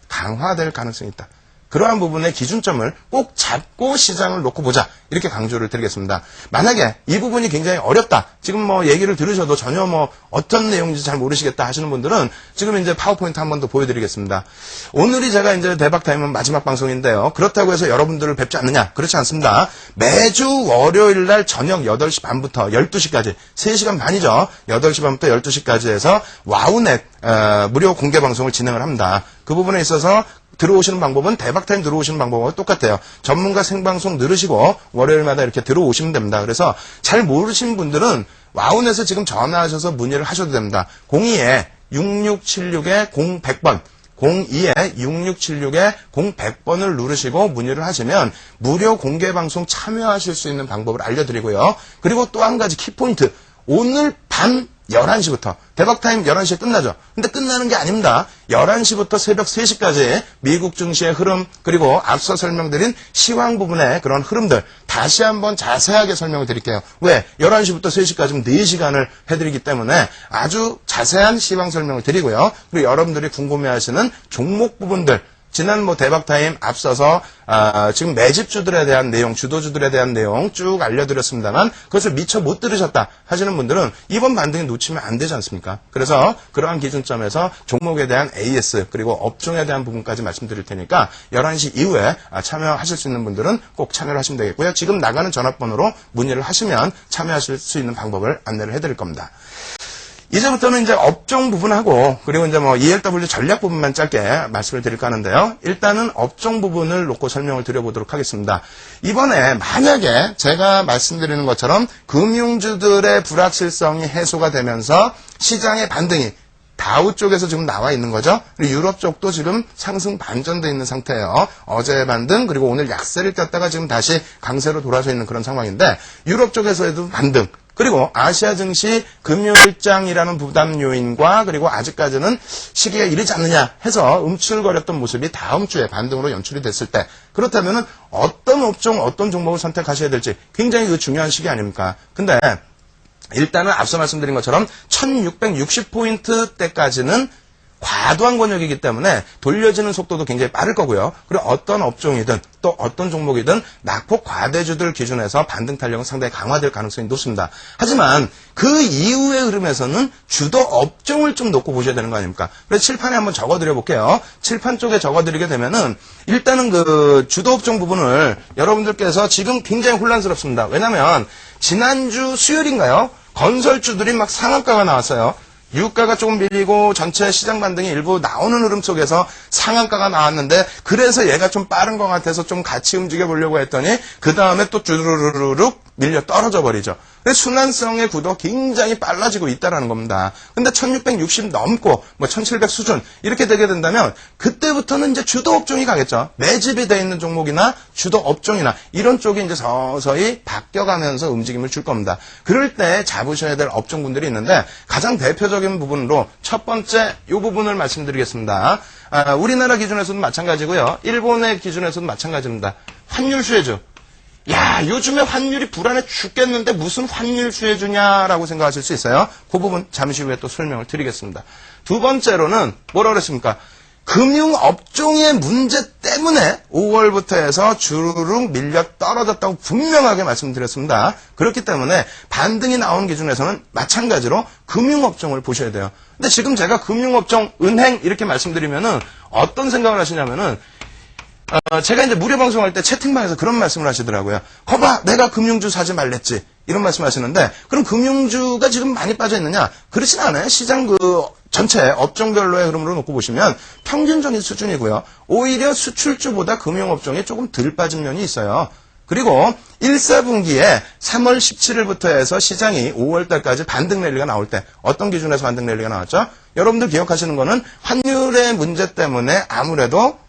강화될 가능성이 있다. 그러한 부분의 기준점을 꼭 잡고 시장을 놓고 보자. 이렇게 강조를 드리겠습니다. 만약에 이 부분이 굉장히 어렵다. 지금 뭐 얘기를 들으셔도 전혀 뭐 어떤 내용인지 잘 모르시겠다 하시는 분들은 지금 이제 파워포인트 한 번 더 보여드리겠습니다. 오늘이 제가 이제 대박타임은 마지막 방송인데요. 그렇다고 해서 여러분들을 뵙지 않느냐? 그렇지 않습니다. 매주 월요일 날 저녁 8시 반부터 12시까지 3시간 반이죠. 8시 반부터 12시까지 해서 와우넷 무료 공개 방송을 진행을 합니다. 그 부분에 있어서 들어오시는 방법은 대박타임 들어오시는 방법과 똑같아요. 전문가 생방송 들으시고 월요일마다 이렇게 들어오시면 됩니다. 그래서 잘 모르신 분들은 와우넷에 지금 전화하셔서 문의를 하셔도 됩니다. 02-6676-0100번 02-6676-0100번을 누르시고 문의를 하시면 무료 공개방송 참여하실 수 있는 방법을 알려드리고요. 그리고 또 한 가지 키포인트. 오늘 밤 11시부터 대박타임 11시에 끝나죠. 근데 끝나는 게 아닙니다. 11시부터 새벽 3시까지 미국 증시의 흐름 그리고 앞서 설명드린 시황 부분의 그런 흐름들 다시 한번 자세하게 설명을 드릴게요. 왜? 11시부터 3시까지는 4시간을 해드리기 때문에 아주 자세한 시황 설명을 드리고요. 그리고 여러분들이 궁금해하시는 종목 부분들 지난 뭐 대박타임 앞서서 지금 매집주들에 대한 내용, 주도주들에 대한 내용 쭉 알려드렸습니다만 그것을 미처 못 들으셨다 하시는 분들은 이번 반등이 놓치면 안 되지 않습니까? 그래서 그러한 기준점에서 종목에 대한 AS 그리고 업종에 대한 부분까지 말씀드릴 테니까 11시 이후에 참여하실 수 있는 분들은 꼭 참여를 하시면 되겠고요. 지금 나가는 전화번호로 문의를 하시면 참여하실 수 있는 방법을 안내를 해드릴 겁니다. 이제부터는 이제 업종 부분하고 그리고 이제 뭐 ELW 전략 부분만 짧게 말씀을 드릴까 하는데요. 일단은 업종 부분을 놓고 설명을 드려보도록 하겠습니다. 이번에 만약에 제가 말씀드리는 것처럼 금융주들의 불확실성이 해소가 되면서 시장의 반등이 다우 쪽에서 지금 나와 있는 거죠. 그리고 유럽 쪽도 지금 상승 반전돼 있는 상태예요. 어제 반등 그리고 오늘 약세를 꼈다가 지금 다시 강세로 돌아서 있는 그런 상황인데 유럽 쪽에서도 반등 그리고 아시아 증시 금요일장이라는 부담 요인과 그리고 아직까지는 시기가 이르지 않느냐 해서 움츠러거렸던 모습이 다음 주에 반등으로 연출이 됐을 때 그렇다면 어떤 업종 어떤 종목을 선택하셔야 될지 굉장히 그 중요한 시기 아닙니까? 근데 일단은 앞서 말씀드린 것처럼 1660포인트 때까지는 과도한 권역이기 때문에 돌려지는 속도도 굉장히 빠를 거고요. 그리고 어떤 업종이든 또 어떤 종목이든 낙폭 과대주들 기준에서 반등 탄력은 상당히 강화될 가능성이 높습니다. 하지만 그 이후의 흐름에서는 주도 업종을 좀 놓고 보셔야 되는 거 아닙니까? 그래서 칠판에 한번 적어드려 볼게요. 칠판 쪽에 적어드리게 되면은 일단은 그 주도 업종 부분을 여러분들께서 지금 굉장히 혼란스럽습니다. 왜냐면 지난주 수요일인가요? 건설주들이 막 상한가가 나왔어요. 유가가 조금 밀리고 전체 시장 반등이 일부 나오는 흐름 속에서 상한가가 나왔는데 그래서 얘가 좀 빠른 것 같아서 좀 같이 움직여 보려고 했더니 그 다음에 또 주르르륵 밀려 떨어져 버리죠. 순환성의 구도가 굉장히 빨라지고 있다는 겁니다. 근데 1660 넘고 뭐 1700 수준 이렇게 되게 된다면 그때부터는 이제 주도 업종이 가겠죠. 매집이 돼 있는 종목이나 주도 업종이나 이런 쪽이 이제 서서히 바뀌어가면서 움직임을 줄 겁니다. 그럴 때 잡으셔야 될 업종분들이 있는데 가장 대표적인 부분으로 첫 번째 이 부분을 말씀드리겠습니다. 우리나라 기준에서도 마찬가지고요. 일본의 기준에서도 마찬가지입니다. 환율 수혜주. 야, 요즘에 환율이 불안해 죽겠는데 무슨 환율 수혜주냐라고 생각하실 수 있어요. 그 부분 잠시 후에 또 설명을 드리겠습니다. 두 번째로는 뭐라 그랬습니까? 금융업종의 문제 때문에 5월부터 해서 주르륵 밀려 떨어졌다고 분명하게 말씀드렸습니다. 그렇기 때문에 반등이 나온 기준에서는 마찬가지로 금융업종을 보셔야 돼요. 근데 지금 제가 금융업종, 은행 이렇게 말씀드리면은 어떤 생각을 하시냐면은 제가 이제 무료 방송할 때 채팅방에서 그런 말씀을 하시더라고요. 거봐, 내가 금융주 사지 말랬지. 이런 말씀 하시는데, 그럼 금융주가 지금 많이 빠져 있느냐? 그렇진 않아요. 시장 전체 업종별로의 흐름으로 놓고 보시면 평균적인 수준이고요. 오히려 수출주보다 금융업종이 조금 덜 빠진 면이 있어요. 그리고 1, 4분기에 3월 17일부터 해서 시장이 5월달까지 반등 랠리가 나올 때 어떤 기준에서 반등 랠리가 나왔죠? 여러분들 기억하시는 거는 환율의 문제 때문에 아무래도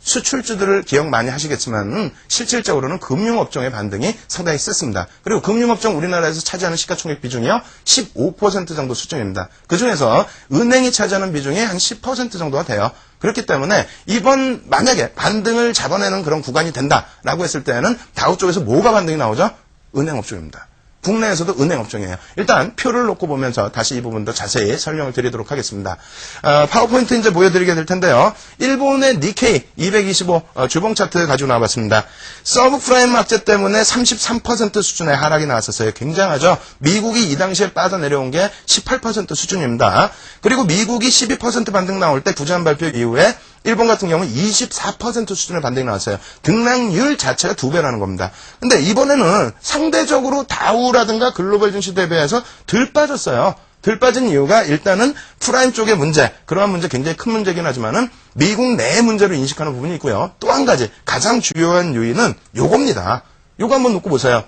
수출주들을 기억 많이 하시겠지만 실질적으로는 금융업종의 반등이 상당히 셌습니다. 그리고 금융업종 우리나라에서 차지하는 시가총액 비중이요 15% 정도 수준입니다. 그중에서 은행이 차지하는 비중이 한 10% 정도가 돼요. 그렇기 때문에 이번 만약에 반등을 잡아내는 그런 구간이 된다라고 했을 때는 다우 쪽에서 뭐가 반등이 나오죠? 은행업종입니다. 국내에서도 은행업종이에요. 일단 표를 놓고 보면서 다시 이 부분도 자세히 설명을 드리도록 하겠습니다. 파워포인트 이제 보여드리게 될 텐데요. 일본의 니케이 225 주봉 차트 가지고 나와봤습니다. 서브프라임 악재 때문에 33% 수준의 하락이 나왔었어요. 굉장하죠. 미국이 이 당시에 빠져내려온 게 18% 수준입니다. 그리고 미국이 12% 반등 나올 때 구제안 발표 이후에 일본 같은 경우는 24% 수준의 반등이 나왔어요. 등락률 자체가 2배라는 겁니다. 근데 이번에는 상대적으로 다우라든가 글로벌 증시 대비해서 덜 빠졌어요. 덜 빠진 이유가 일단은 프라임 쪽의 문제, 그러한 문제 굉장히 큰 문제긴 하지만은 미국 내 문제로 인식하는 부분이 있고요. 또 한 가지 가장 주요한 요인은 요겁니다. 요거 한번 놓고 보세요.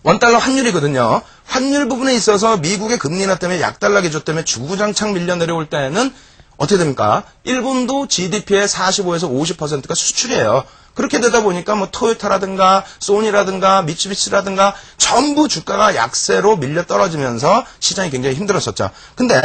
원달러 환율이거든요. 환율 부분에 있어서 미국의 금리 인하 때문에 약달러 기조 때문에 주구장창 밀려 내려올 때는 어떻게 됩니까? 일본도 GDP의 45에서 50%가 수출이에요. 그렇게 되다 보니까 뭐 토요타라든가 소니라든가 미츠비시라든가 전부 주가가 약세로 밀려 떨어지면서 시장이 굉장히 힘들었었죠. 근데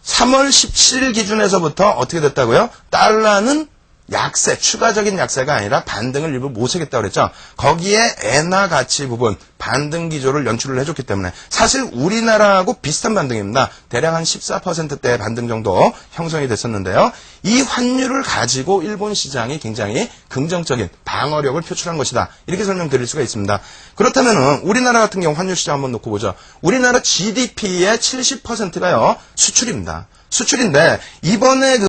3월 17일 기준에서부터 어떻게 됐다고요? 달러는 약세, 추가적인 약세가 아니라 반등을 일부 모색했다고 그랬죠. 거기에 엔화 가치 부분, 반등 기조를 연출을 해줬기 때문에 사실 우리나라하고 비슷한 반등입니다. 대략 한 14%대의 반등 정도 형성이 됐었는데요. 이 환율을 가지고 일본 시장이 굉장히 긍정적인 방어력을 표출한 것이다. 이렇게 설명드릴 수가 있습니다. 그렇다면 우리나라 같은 경우 환율 시장 한번 놓고 보죠. 우리나라 GDP의 70%가요. 수출입니다. 수출인데 이번에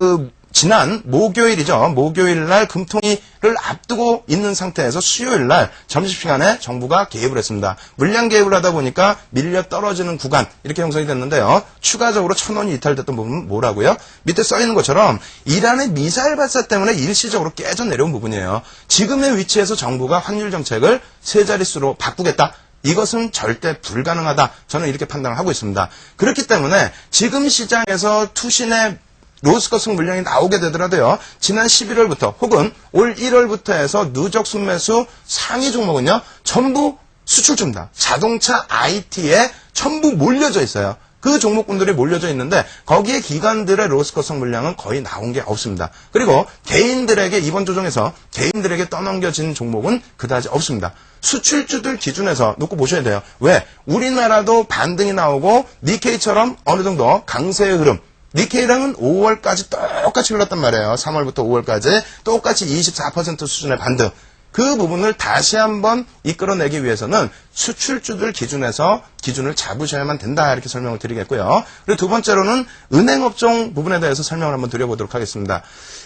지난 목요일이죠. 목요일날 금통위를 앞두고 있는 상태에서 수요일날 점심시간에 정부가 개입을 했습니다. 물량 개입을 하다 보니까 밀려 떨어지는 구간 이렇게 형성이 됐는데요. 추가적으로 1,000원이 이탈됐던 부분은 뭐라고요? 밑에 써있는 것처럼 이란의 미사일 발사 때문에 일시적으로 깨져 내려온 부분이에요. 지금의 위치에서 정부가 환율 정책을 세 자릿수로 바꾸겠다. 이것은 절대 불가능하다. 저는 이렇게 판단을 하고 있습니다. 그렇기 때문에 지금 시장에서 투신의 로스커스 물량이 나오게 되더라도요. 지난 11월부터 혹은 올 1월부터 해서 누적 순매수 상위 종목은요. 전부 수출주입니다. 자동차 IT에 전부 몰려져 있어요. 그 종목군들이 몰려져 있는데 거기에 기관들의 로스커스 물량은 거의 나온 게 없습니다. 그리고 개인들에게 이번 조정에서 개인들에게 떠넘겨진 종목은 그다지 없습니다. 수출주들 기준에서 놓고 보셔야 돼요. 왜? 우리나라도 반등이 나오고 니케이처럼 어느 정도 강세의 흐름 니케이랑은 5월까지 똑같이 흘렀단 말이에요. 3월부터 5월까지 똑같이 24% 수준의 반등. 그 부분을 다시 한번 이끌어내기 위해서는 수출주들 기준에서 기준을 잡으셔야만 된다. 이렇게 설명을 드리겠고요. 그리고 두 번째로는 은행업종 부분에 대해서 설명을 한번 드려보도록 하겠습니다.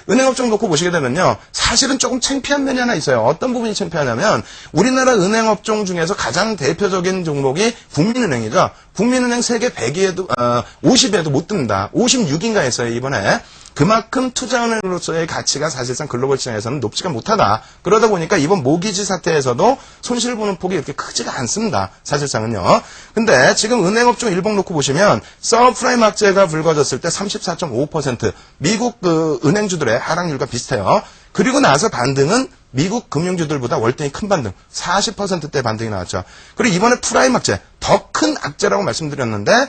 은행업종 놓고 보시게 되면요. 사실은 조금 창피한 면이 하나 있어요. 어떤 부분이 창피하냐면 우리나라 은행업종 중에서 가장 대표적인 종목이 국민은행이죠. 국민은행 세계 100위에도 50위에도 못 듭니다. 56인가 했어요. 이번에. 그만큼 투자은행으로서의 가치가 사실상 글로벌 시장에서는 높지가 못하다. 그러다 보니까 이번 모기지 사태에서도 손실 보는 폭이 이렇게 크지가 않습니다. 사실상은요. 근데 지금 은행업종 일봉 놓고 보시면 서브프라임 악재가 불거졌을 때 34.5% 미국 은행주들의 하락률과 비슷해요. 그리고 나서 반등은 미국 금융주들보다 월등히 큰 반등, 40%대 반등이 나왔죠. 그리고 이번에 프라임 악재, 더 큰 악재라고 말씀드렸는데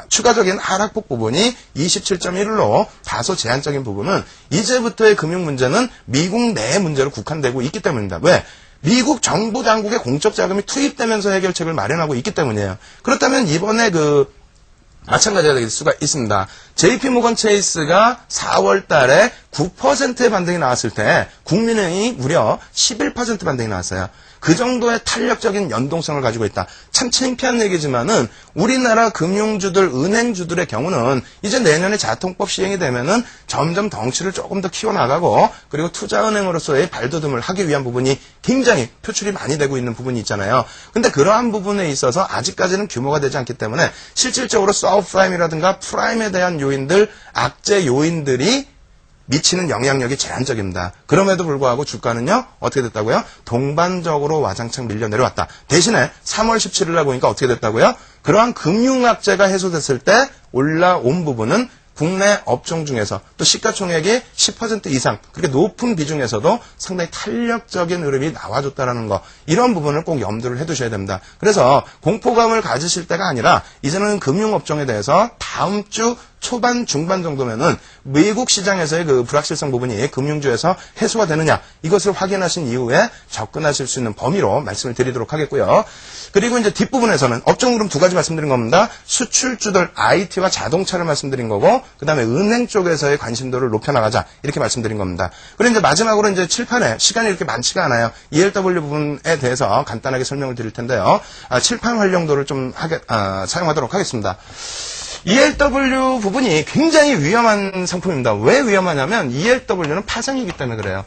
추가적인 하락폭 부분이 27.1로 다소 제한적인 부분은 이제부터의 금융 문제는 미국 내 문제로 국한되고 있기 때문입니다. 왜? 미국 정부 당국의 공적 자금이 투입되면서 해결책을 마련하고 있기 때문이에요. 그렇다면 이번에 마찬가지가 될 수가 있습니다. JP모건 체이스가 4월 달에 9%의 반등이 나왔을 때 국민은행이 무려 11% 반등이 나왔어요. 그 정도의 탄력적인 연동성을 가지고 있다. 참 창피한 얘기지만은 우리나라 금융주들, 은행주들의 경우는 이제 내년에 자통법 시행이 되면은 점점 덩치를 조금 더 키워나가고 그리고 투자은행으로서의 발돋움을 하기 위한 부분이 굉장히 표출이 많이 되고 있는 부분이 있잖아요. 근데 그러한 부분에 있어서 아직까지는 규모가 되지 않기 때문에 실질적으로 서브프라임이라든가 프라임에 대한 요인들, 악재 요인들이 미치는 영향력이 제한적입니다. 그럼에도 불구하고 주가는요. 어떻게 됐다고요? 동반적으로 와장창 밀려 내려왔다. 대신에 3월 17일 날 보니까 어떻게 됐다고요? 그러한 금융악재가 해소됐을 때 올라온 부분은 국내 업종 중에서 또 시가총액이 10% 이상 그렇게 높은 비중에서도 상당히 탄력적인 흐름이 나와줬다는 거 이런 부분을 꼭 염두를 해두셔야 됩니다. 그래서 공포감을 가지실 때가 아니라 이제는 금융업종에 대해서 다음 주 초반, 중반 정도면은 미국 시장에서의 그 불확실성 부분이 금융주에서 해소가 되느냐 이것을 확인하신 이후에 접근하실 수 있는 범위로 말씀을 드리도록 하겠고요. 그리고 이제 뒷부분에서는 업종 그럼 두 가지 말씀드린 겁니다. 수출주들 IT와 자동차를 말씀드린 거고 그 다음에 은행 쪽에서의 관심도를 높여나가자 이렇게 말씀드린 겁니다. 그리고 이제 마지막으로 이제 칠판에 시간이 이렇게 많지가 않아요. ELW 부분에 대해서 간단하게 설명을 드릴 텐데요. 칠판 활용도를 좀 사용하도록 하겠습니다. ELW 부분이 굉장히 위험한 상품입니다. 왜 위험하냐면 ELW는 파생이기 때문에 그래요.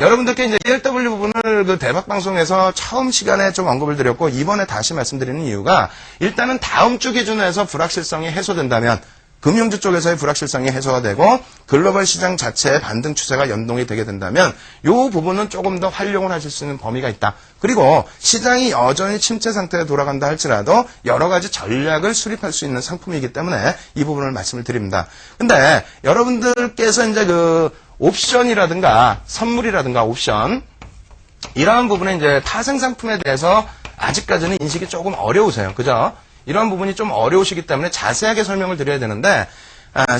여러분들께 이제 ELW 부분을 그 대박방송에서 처음 시간에 좀 언급을 드렸고 이번에 다시 말씀드리는 이유가 일단은 다음 주 기준에서 불확실성이 해소된다면 금융주 쪽에서의 불확실성이 해소가 되고 글로벌 시장 자체의 반등 추세가 연동이 되게 된다면 이 부분은 조금 더 활용을 하실 수 있는 범위가 있다. 그리고 시장이 여전히 침체 상태에 돌아간다 할지라도 여러 가지 전략을 수립할 수 있는 상품이기 때문에 이 부분을 말씀을 드립니다. 근데 여러분들께서 이제 그 옵션이라든가 선물이라든가 옵션 이러한 부분에 이제 파생 상품에 대해서 아직까지는 인식이 조금 어려우세요. 그죠? 이러한 부분이 좀 어려우시기 때문에 자세하게 설명을 드려야 되는데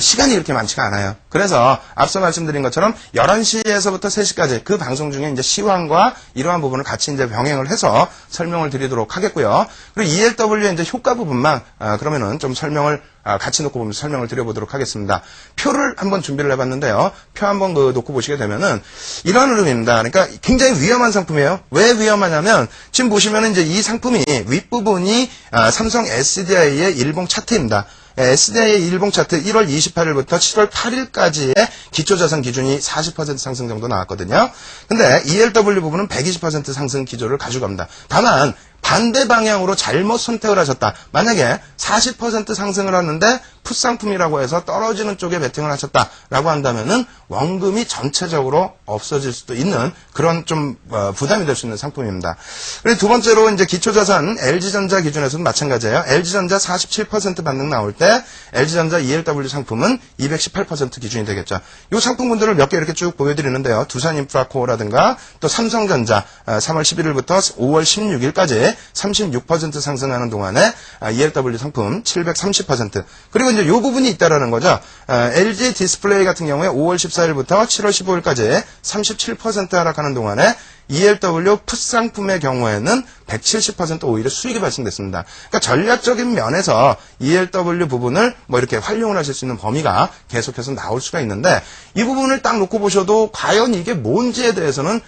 시간이 이렇게 많지가 않아요. 그래서 앞서 말씀드린 것처럼 11시에서부터 3시까지 그 방송 중에 이제 시황과 이러한 부분을 같이 이제 병행을 해서 설명을 드리도록 하겠고요. 그리고 ELW의 이제 효과 부분만 그러면은 좀 설명을 같이 놓고 보면서 설명을 드려보도록 하겠습니다. 표를 한번 준비를 해봤는데요. 표 한번 놓고 보시게 되면은 이런 흐름입니다. 그러니까 굉장히 위험한 상품이에요. 왜 위험하냐면 지금 보시면은 이제 이 상품이 윗부분이 삼성 SDI의 일봉 차트입니다. SDI의 일봉 차트 1월 28일부터 7월 8일까지의 기초자산 기준이 40% 상승 정도 나왔거든요. 근데 ELW 부분은 120% 상승 기조를 가지고 갑니다. 다만 반대 방향으로 잘못 선택을 하셨다. 만약에 40% 상승을 하는데 풋상품이라고 해서 떨어지는 쪽에 베팅을 하셨다라고 한다면은 원금이 전체적으로 없어질 수도 있는 그런 좀 부담이 될 수 있는 상품입니다. 그리고 두 번째로 이제 기초자산 LG전자 기준에서는 마찬가지예요. LG전자 47% 반등 나올 때 LG전자 ELW 상품은 218% 기준이 되겠죠. 이 상품군들을 몇 개 이렇게 쭉 보여드리는데요. 두산인프라코어라든가 또 삼성전자 3월 11일부터 5월 16일까지 36% 상승하는 동안에 ELW 상품 730% 그리고 이제 이 부분이 있다라는 거죠. LG 디스플레이 같은 경우에 5월 14일부터 7월 15일까지 37% 하락하는 동안에 ELW 풋상품의 경우에는 170% 오히려 수익이 발생됐습니다. 그러니까 전략적인 면에서 ELW 부분을 뭐 이렇게 활용을 하실 수 있는 범위가 계속해서 나올 수가 있는데 이 부분을 딱 놓고 보셔도 과연 이게 뭔지에 대해서는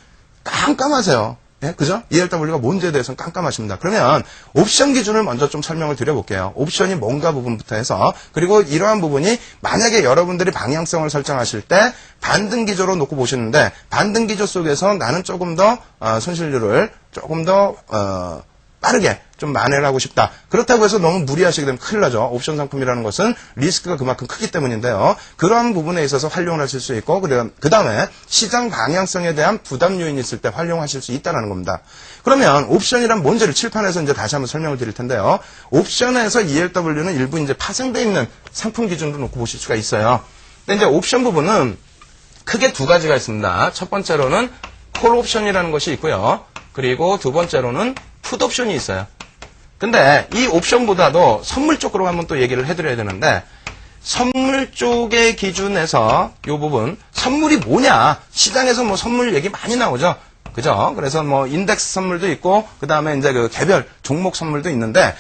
깜깜하세요. 예, 그죠? ELW가 뭔지에 대해서는 깜깜하십니다. 그러면 옵션 기준을 먼저 좀 설명을 드려볼게요. 옵션이 뭔가 부분부터 해서 그리고 이러한 부분이 만약에 여러분들이 방향성을 설정하실 때 반등 기조로 놓고 보시는데 반등 기조 속에서 나는 조금 더 손실률을 조금 더 빠르게 좀 만회를 하고 싶다. 그렇다고 해서 너무 무리하시게 되면 큰일 나죠. 옵션 상품이라는 것은 리스크가 그만큼 크기 때문인데요. 그러한 부분에 있어서 활용을 하실 수 있고 그 다음에 시장 방향성에 대한 부담 요인이 있을 때 활용하실 수 있다는 겁니다. 그러면 옵션이란 뭔지를 칠판에서 이제 다시 한번 설명을 드릴 텐데요. 옵션에서 ELW는 일부 이제 파생되어 있는 상품 기준으로 놓고 보실 수가 있어요. 근데 이제 옵션 부분은 크게 두 가지가 있습니다. 첫 번째로는 콜 옵션이라는 것이 있고요. 그리고 두 번째로는 풋 옵션이 있어요. 근데 이 옵션보다도 선물 쪽으로 한번 또 얘기를 해드려야 되는데 선물 쪽의 기준에서 이 부분 선물이 뭐냐 시장에서 뭐 선물 얘기 많이 나오죠. 그죠? 그래서 뭐 인덱스 선물도 있고 그 다음에 이제 그 개별 종목 선물도 있는데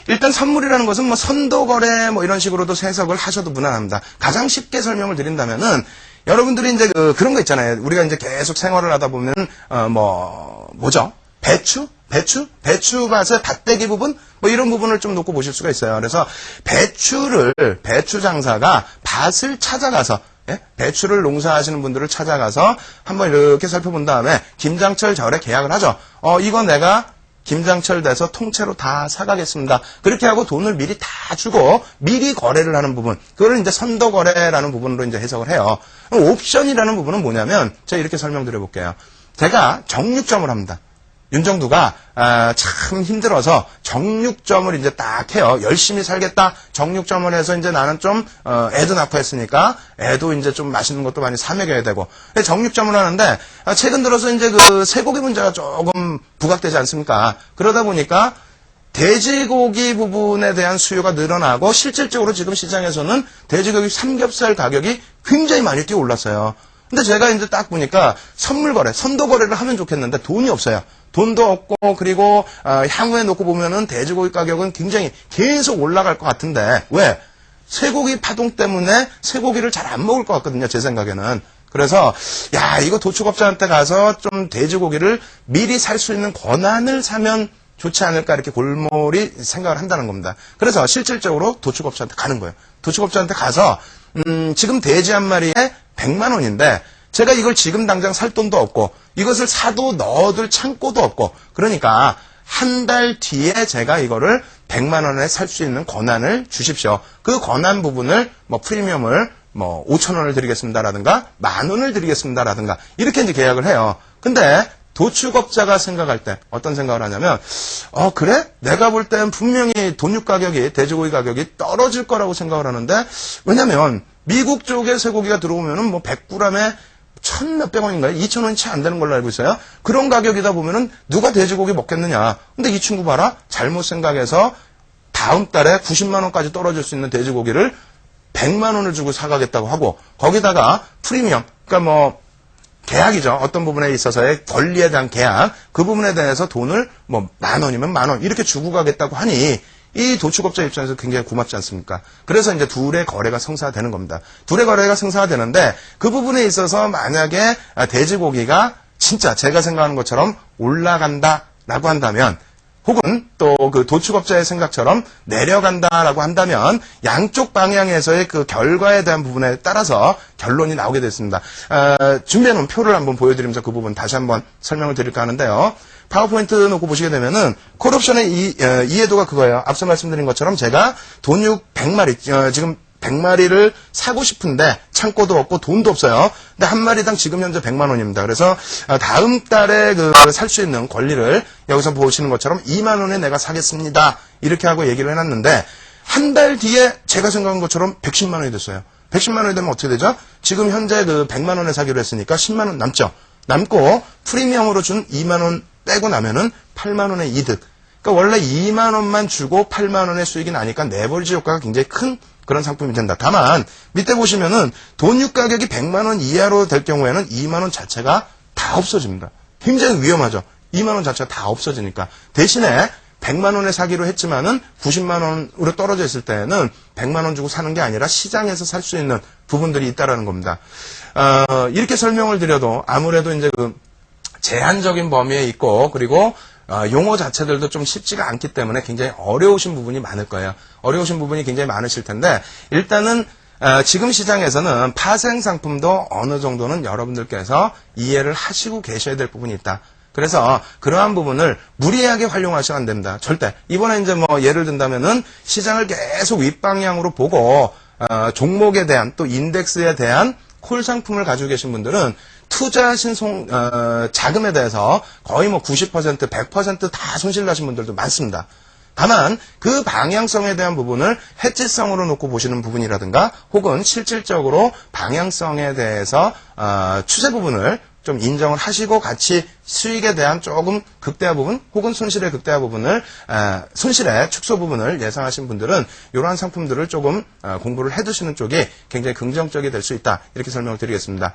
일단 선물이라는 것은 뭐 선도거래 뭐 이런 식으로도 해석을 하셔도 무난합니다. 가장 쉽게 설명을 드린다면은 여러분들이 이제 그런 거 있잖아요. 우리가 이제 계속 생활을 하다 보면 뭐죠? 배추밭의 밭대기 부분? 뭐 이런 부분을 좀 놓고 보실 수가 있어요. 그래서 배추 장사가 밭을 찾아가서, 예? 배추를 농사하시는 분들을 찾아가서 한번 이렇게 살펴본 다음에 김장철 절에 계약을 하죠. 이거 내가 김장철 돼서 통째로 다 사가겠습니다. 그렇게 하고 돈을 미리 다 주고 미리 거래를 하는 부분. 그걸 이제 선도 거래라는 부분으로 이제 해석을 해요. 옵션이라는 부분은 뭐냐면 제가 이렇게 설명드려 볼게요. 제가 정육점을 합니다. 윤정두가 참 힘들어서 정육점을 이제 딱 해요. 열심히 살겠다. 정육점을 해서 이제 나는 좀 애도 낳고 했으니까 애도 이제 좀 맛있는 것도 많이 사 먹여야 되고. 정육점을 하는데 최근 들어서 이제 그 쇠고기 문제가 조금 부각되지 않습니까? 그러다 보니까 돼지고기 부분에 대한 수요가 늘어나고 실질적으로 지금 시장에서는 돼지고기 삼겹살 가격이 굉장히 많이 뛰어 올랐어요. 근데 제가 이제 딱 보니까 선물 거래, 선도 거래를 하면 좋겠는데 돈이 없어요. 돈도 없고 그리고 향후에 놓고 보면은 돼지고기 가격은 굉장히 계속 올라갈 것 같은데 왜? 쇠고기 파동 때문에 쇠고기를 잘 안 먹을 것 같거든요. 제 생각에는. 그래서 야 이거 도축업자한테 가서 좀 돼지고기를 미리 살 수 있는 권한을 사면 좋지 않을까 이렇게 골몰이 생각을 한다는 겁니다. 그래서 실질적으로 도축업자한테 가는 거예요. 도축업자한테 가서 지금 돼지 한 마리에 100만 원인데 제가 이걸 지금 당장 살 돈도 없고 이것을 사도 넣어둘 창고도 없고 그러니까 한 달 뒤에 제가 이거를 100만 원에 살 수 있는 권한을 주십시오. 그 권한 부분을 뭐 프리미엄을 뭐 5천 원을 드리겠습니다라든가 10,000원을 드리겠습니다라든가 이렇게 이제 계약을 해요. 근데 도축업자가 생각할 때 어떤 생각을 하냐면 그래? 내가 볼 땐 분명히 돈육 가격이 돼지고기 가격이 떨어질 거라고 생각을 하는데 왜냐면 미국 쪽에 쇠고기가 들어오면은 뭐 100g에 1,000 몇백 원인가요? 2,000원이 채 안 되는 걸로 알고 있어요. 그런 가격이다 보면은 누가 돼지고기 먹겠느냐. 근데 이 친구 봐라. 잘못 생각해서 다음 달에 90만 원까지 떨어질 수 있는 돼지고기를 100만 원을 주고 사가겠다고 하고 거기다가 프리미엄 그러니까 뭐 계약이죠. 어떤 부분에 있어서의 권리에 대한 계약 그 부분에 대해서 돈을 뭐 10,000원이면 10,000원 이렇게 주고 가겠다고 하니 이 도축업자 입장에서 굉장히 고맙지 않습니까? 그래서 이제 둘의 거래가 성사되는 겁니다. 둘의 거래가 성사가 되는데 그 부분에 있어서 만약에 돼지고기가 진짜 제가 생각하는 것처럼 올라간다라고 한다면 혹은 또 그 도축업자의 생각처럼 내려간다라고 한다면 양쪽 방향에서의 그 결과에 대한 부분에 따라서 결론이 나오게 됐습니다. 준비해놓은 표를 한번 보여드리면서 그 부분 다시 한번 설명을 드릴까 하는데요. 파워포인트 놓고 보시게 되면은 콜옵션의 이해도가 그거예요. 앞서 말씀드린 것처럼 제가 돈육 100마리 지금 100마리를 사고 싶은데 창고도 없고 돈도 없어요. 근데 한 마리당 지금 현재 100만 원입니다. 그래서 다음 달에 살 수 있는 권리를 여기서 보시는 것처럼 2만 원에 내가 사겠습니다. 이렇게 하고 얘기를 해놨는데 한 달 뒤에 제가 생각한 것처럼 110만 원이 됐어요. 110만 원이 되면 어떻게 되죠? 지금 현재 100만 원에 사기로 했으니까 10만 원 남죠. 남고 프리미엄으로 준 2만 원 빼고 나면은 8만 원의 이득. 그러니까 원래 2만 원만 주고 8만 원의 수익이 나니까 레버리지 효과가 굉장히 큰 그런 상품이 된다. 다만 밑에 보시면은 돈육 가격이 100만 원 이하로 될 경우에는 2만 원 자체가 다 없어집니다. 굉장히 위험하죠. 2만 원 자체가 다 없어지니까. 대신에 100만 원에 사기로 했지만은 90만 원으로 떨어져 있을 때는 100만 원 주고 사는 게 아니라 시장에서 살 수 있는 부분들이 있다라는 겁니다. 이렇게 설명을 드려도 아무래도 이제 그 제한적인 범위에 있고 그리고 용어 자체들도 좀 쉽지가 않기 때문에 굉장히 어려우신 부분이 많을 거예요. 어려우신 부분이 굉장히 많으실 텐데 일단은 지금 시장에서는 파생 상품도 어느 정도는 여러분들께서 이해를 하시고 계셔야 될 부분이 있다. 그래서 그러한 부분을 무리하게 활용하시면 안 됩니다. 절대. 이번에 이제 뭐 예를 든다면은 시장을 계속 윗방향으로 보고 종목에 대한 또 인덱스에 대한 콜 상품을 가지고 계신 분들은 투자하신 자금에 대해서 거의 뭐 90%, 100%다 손실 나신 분들도 많습니다. 다만 그 방향성에 대한 부분을 해지성으로 놓고 보시는 부분이라든가 혹은 실질적으로 방향성에 대해서 추세 부분을 좀 인정을 하시고 같이 수익에 대한 조금 극대화 부분 혹은 손실의 극대화 부분을 손실의 축소 부분을 예상하신 분들은 이러한 상품들을 조금 공부를 해두시는 쪽이 굉장히 긍정적이 될 수 있다. 이렇게 설명을 드리겠습니다.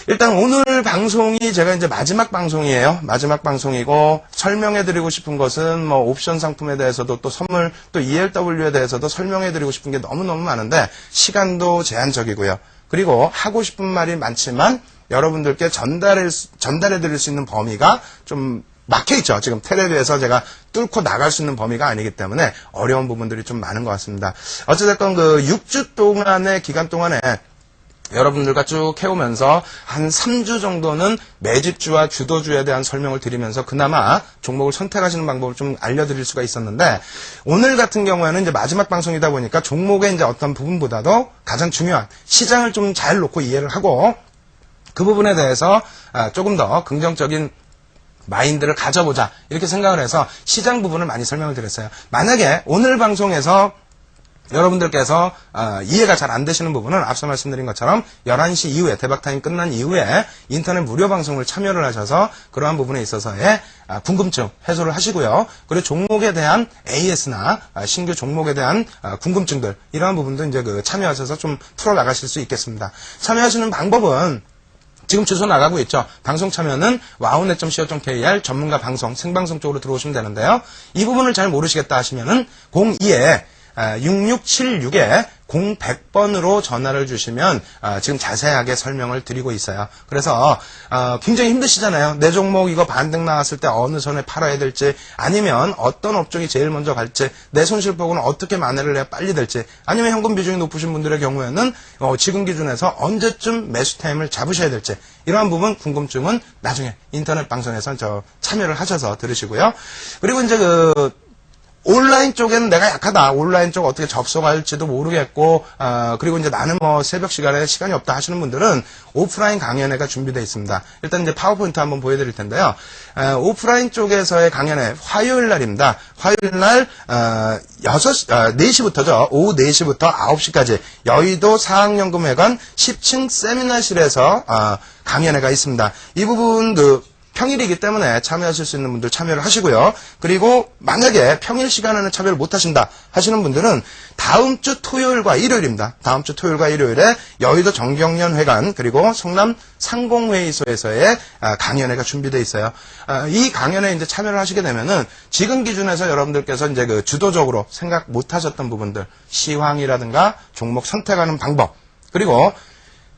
일단 오늘 방송이 제가 이제 마지막 방송이에요. 마지막 방송이고 설명해드리고 싶은 것은 뭐 옵션 상품에 대해서도 또 선물 또 ELW에 대해서도 설명해드리고 싶은 게 너무너무 많은데 시간도 제한적이고요. 그리고 하고 싶은 말이 많지만 여러분들께 전달해드릴 수 있는 범위가 좀 막혀있죠. 지금 텔레비에서 제가 뚫고 나갈 수 있는 범위가 아니기 때문에 어려운 부분들이 좀 많은 것 같습니다. 어찌됐건 그 6주 동안의 기간 동안에 여러분들과 쭉 해오면서 한 3주 정도는 매집주와 주도주에 대한 설명을 드리면서 그나마 종목을 선택하시는 방법을 좀 알려드릴 수가 있었는데 오늘 같은 경우에는 이제 마지막 방송이다 보니까 종목의 이제 어떤 부분보다도 가장 중요한 시장을 좀 잘 놓고 이해를 하고 그 부분에 대해서 조금 더 긍정적인 마인드를 가져보자 이렇게 생각을 해서 시장 부분을 많이 설명을 드렸어요. 만약에 오늘 방송에서 여러분들께서 이해가 잘 안 되시는 부분은 앞서 말씀드린 것처럼 11시 이후에 대박타임 끝난 이후에 인터넷 무료 방송을 참여를 하셔서 그러한 부분에 있어서의 궁금증 해소를 하시고요. 그리고 종목에 대한 AS나 신규 종목에 대한 궁금증들 이러한 부분도 이제 참여하셔서 좀 풀어나가실 수 있겠습니다. 참여하시는 방법은 지금 주소 나가고 있죠. 방송 참여는 wownet.co.kr 전문가 방송, 생방송 쪽으로 들어오시면 되는데요. 이 부분을 잘 모르시겠다 하시면은 02에 6676에 0100번으로 전화를 주시면 지금 자세하게 설명을 드리고 있어요. 그래서 굉장히 힘드시잖아요. 내 종목 이거 반등 나왔을 때 어느 선에 팔아야 될지, 아니면 어떤 업종이 제일 먼저 갈지, 내 손실보고는 어떻게 만회를 해야 빨리 될지, 아니면 현금 비중이 높으신 분들의 경우에는 지금 기준에서 언제쯤 매수 타임을 잡으셔야 될지, 이러한 부분 궁금증은 나중에 인터넷 방송에서 참여를 하셔서 들으시고요. 그리고 이제 온라인 쪽에는 내가 약하다. 온라인 쪽 어떻게 접속할지도 모르겠고, 그리고 이제 나는 새벽 시간에 시간이 없다 하시는 분들은 오프라인 강연회가 준비되어 있습니다. 일단 이제 파워포인트 한번 보여드릴 텐데요. 오프라인 쪽에서의 강연회 화요일 날입니다. 화요일 날, 4시부터죠. 오후 4시부터 9시까지 여의도 사학연금회관 10층 세미나실에서, 강연회가 있습니다. 이 부분 평일이기 때문에 참여하실 수 있는 분들 참여를 하시고요. 그리고 만약에 평일 시간에는 참여를 못하신다 하시는 분들은 다음 주 토요일과 일요일입니다. 다음 주 토요일과 일요일에 여의도 정경련회관 그리고 성남 상공회의소에서의 강연회가 준비되어 있어요. 이 강연에 이제 참여를 하시게 되면은 지금 기준에서 여러분들께서 이제 주도적으로 생각 못하셨던 부분들, 시황이라든가 종목 선택하는 방법, 그리고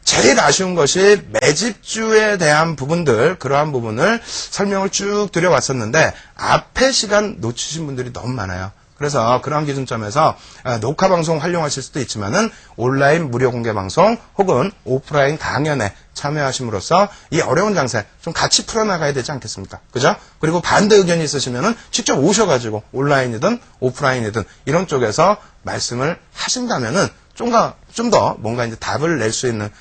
제일 아쉬운 것이 매집주에 대한 부분들, 그러한 부분을 설명을 쭉 드려왔었는데 앞에 시간 놓치신 분들이 너무 많아요. 그래서 그러한 기준점에서 녹화 방송 활용하실 수도 있지만은 온라인 무료 공개 방송 혹은 오프라인 강연에 참여하심으로써 이 어려운 장세 좀 같이 풀어나가야 되지 않겠습니까? 그죠? 그리고 반대 의견이 있으시면은 직접 오셔가지고 온라인이든 오프라인이든 이런 쪽에서 말씀을 하신다면은 좀 더 뭔가 이제 답을 낼 수 있는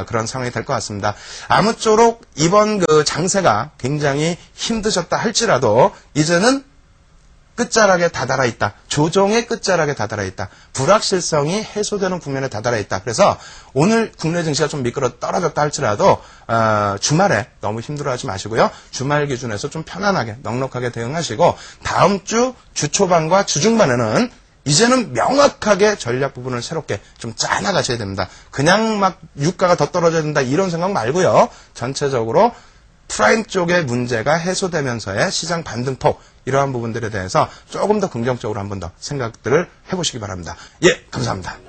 그런 상황이 될 것 같습니다. 아무쪼록 이번 장세가 굉장히 힘드셨다 할지라도 이제는 끝자락에 다다라 있다. 조정의 끝자락에 다다라 있다. 불확실성이 해소되는 국면에 다다라 있다. 그래서 오늘 국내 증시가 좀 미끄러 떨어졌다 할지라도 주말에 너무 힘들어하지 마시고요. 주말 기준에서 좀 편안하게 넉넉하게 대응하시고 다음 주 주초반과 주중반에는 이제는 명확하게 전략 부분을 새롭게 좀 짜나가셔야 됩니다. 그냥 막 유가가 더 떨어져야 된다 이런 생각 말고요. 전체적으로 프라임 쪽의 문제가 해소되면서의 시장 반등폭 이러한 부분들에 대해서 조금 더 긍정적으로 한 번 더 생각들을 해보시기 바랍니다. 예, 감사합니다.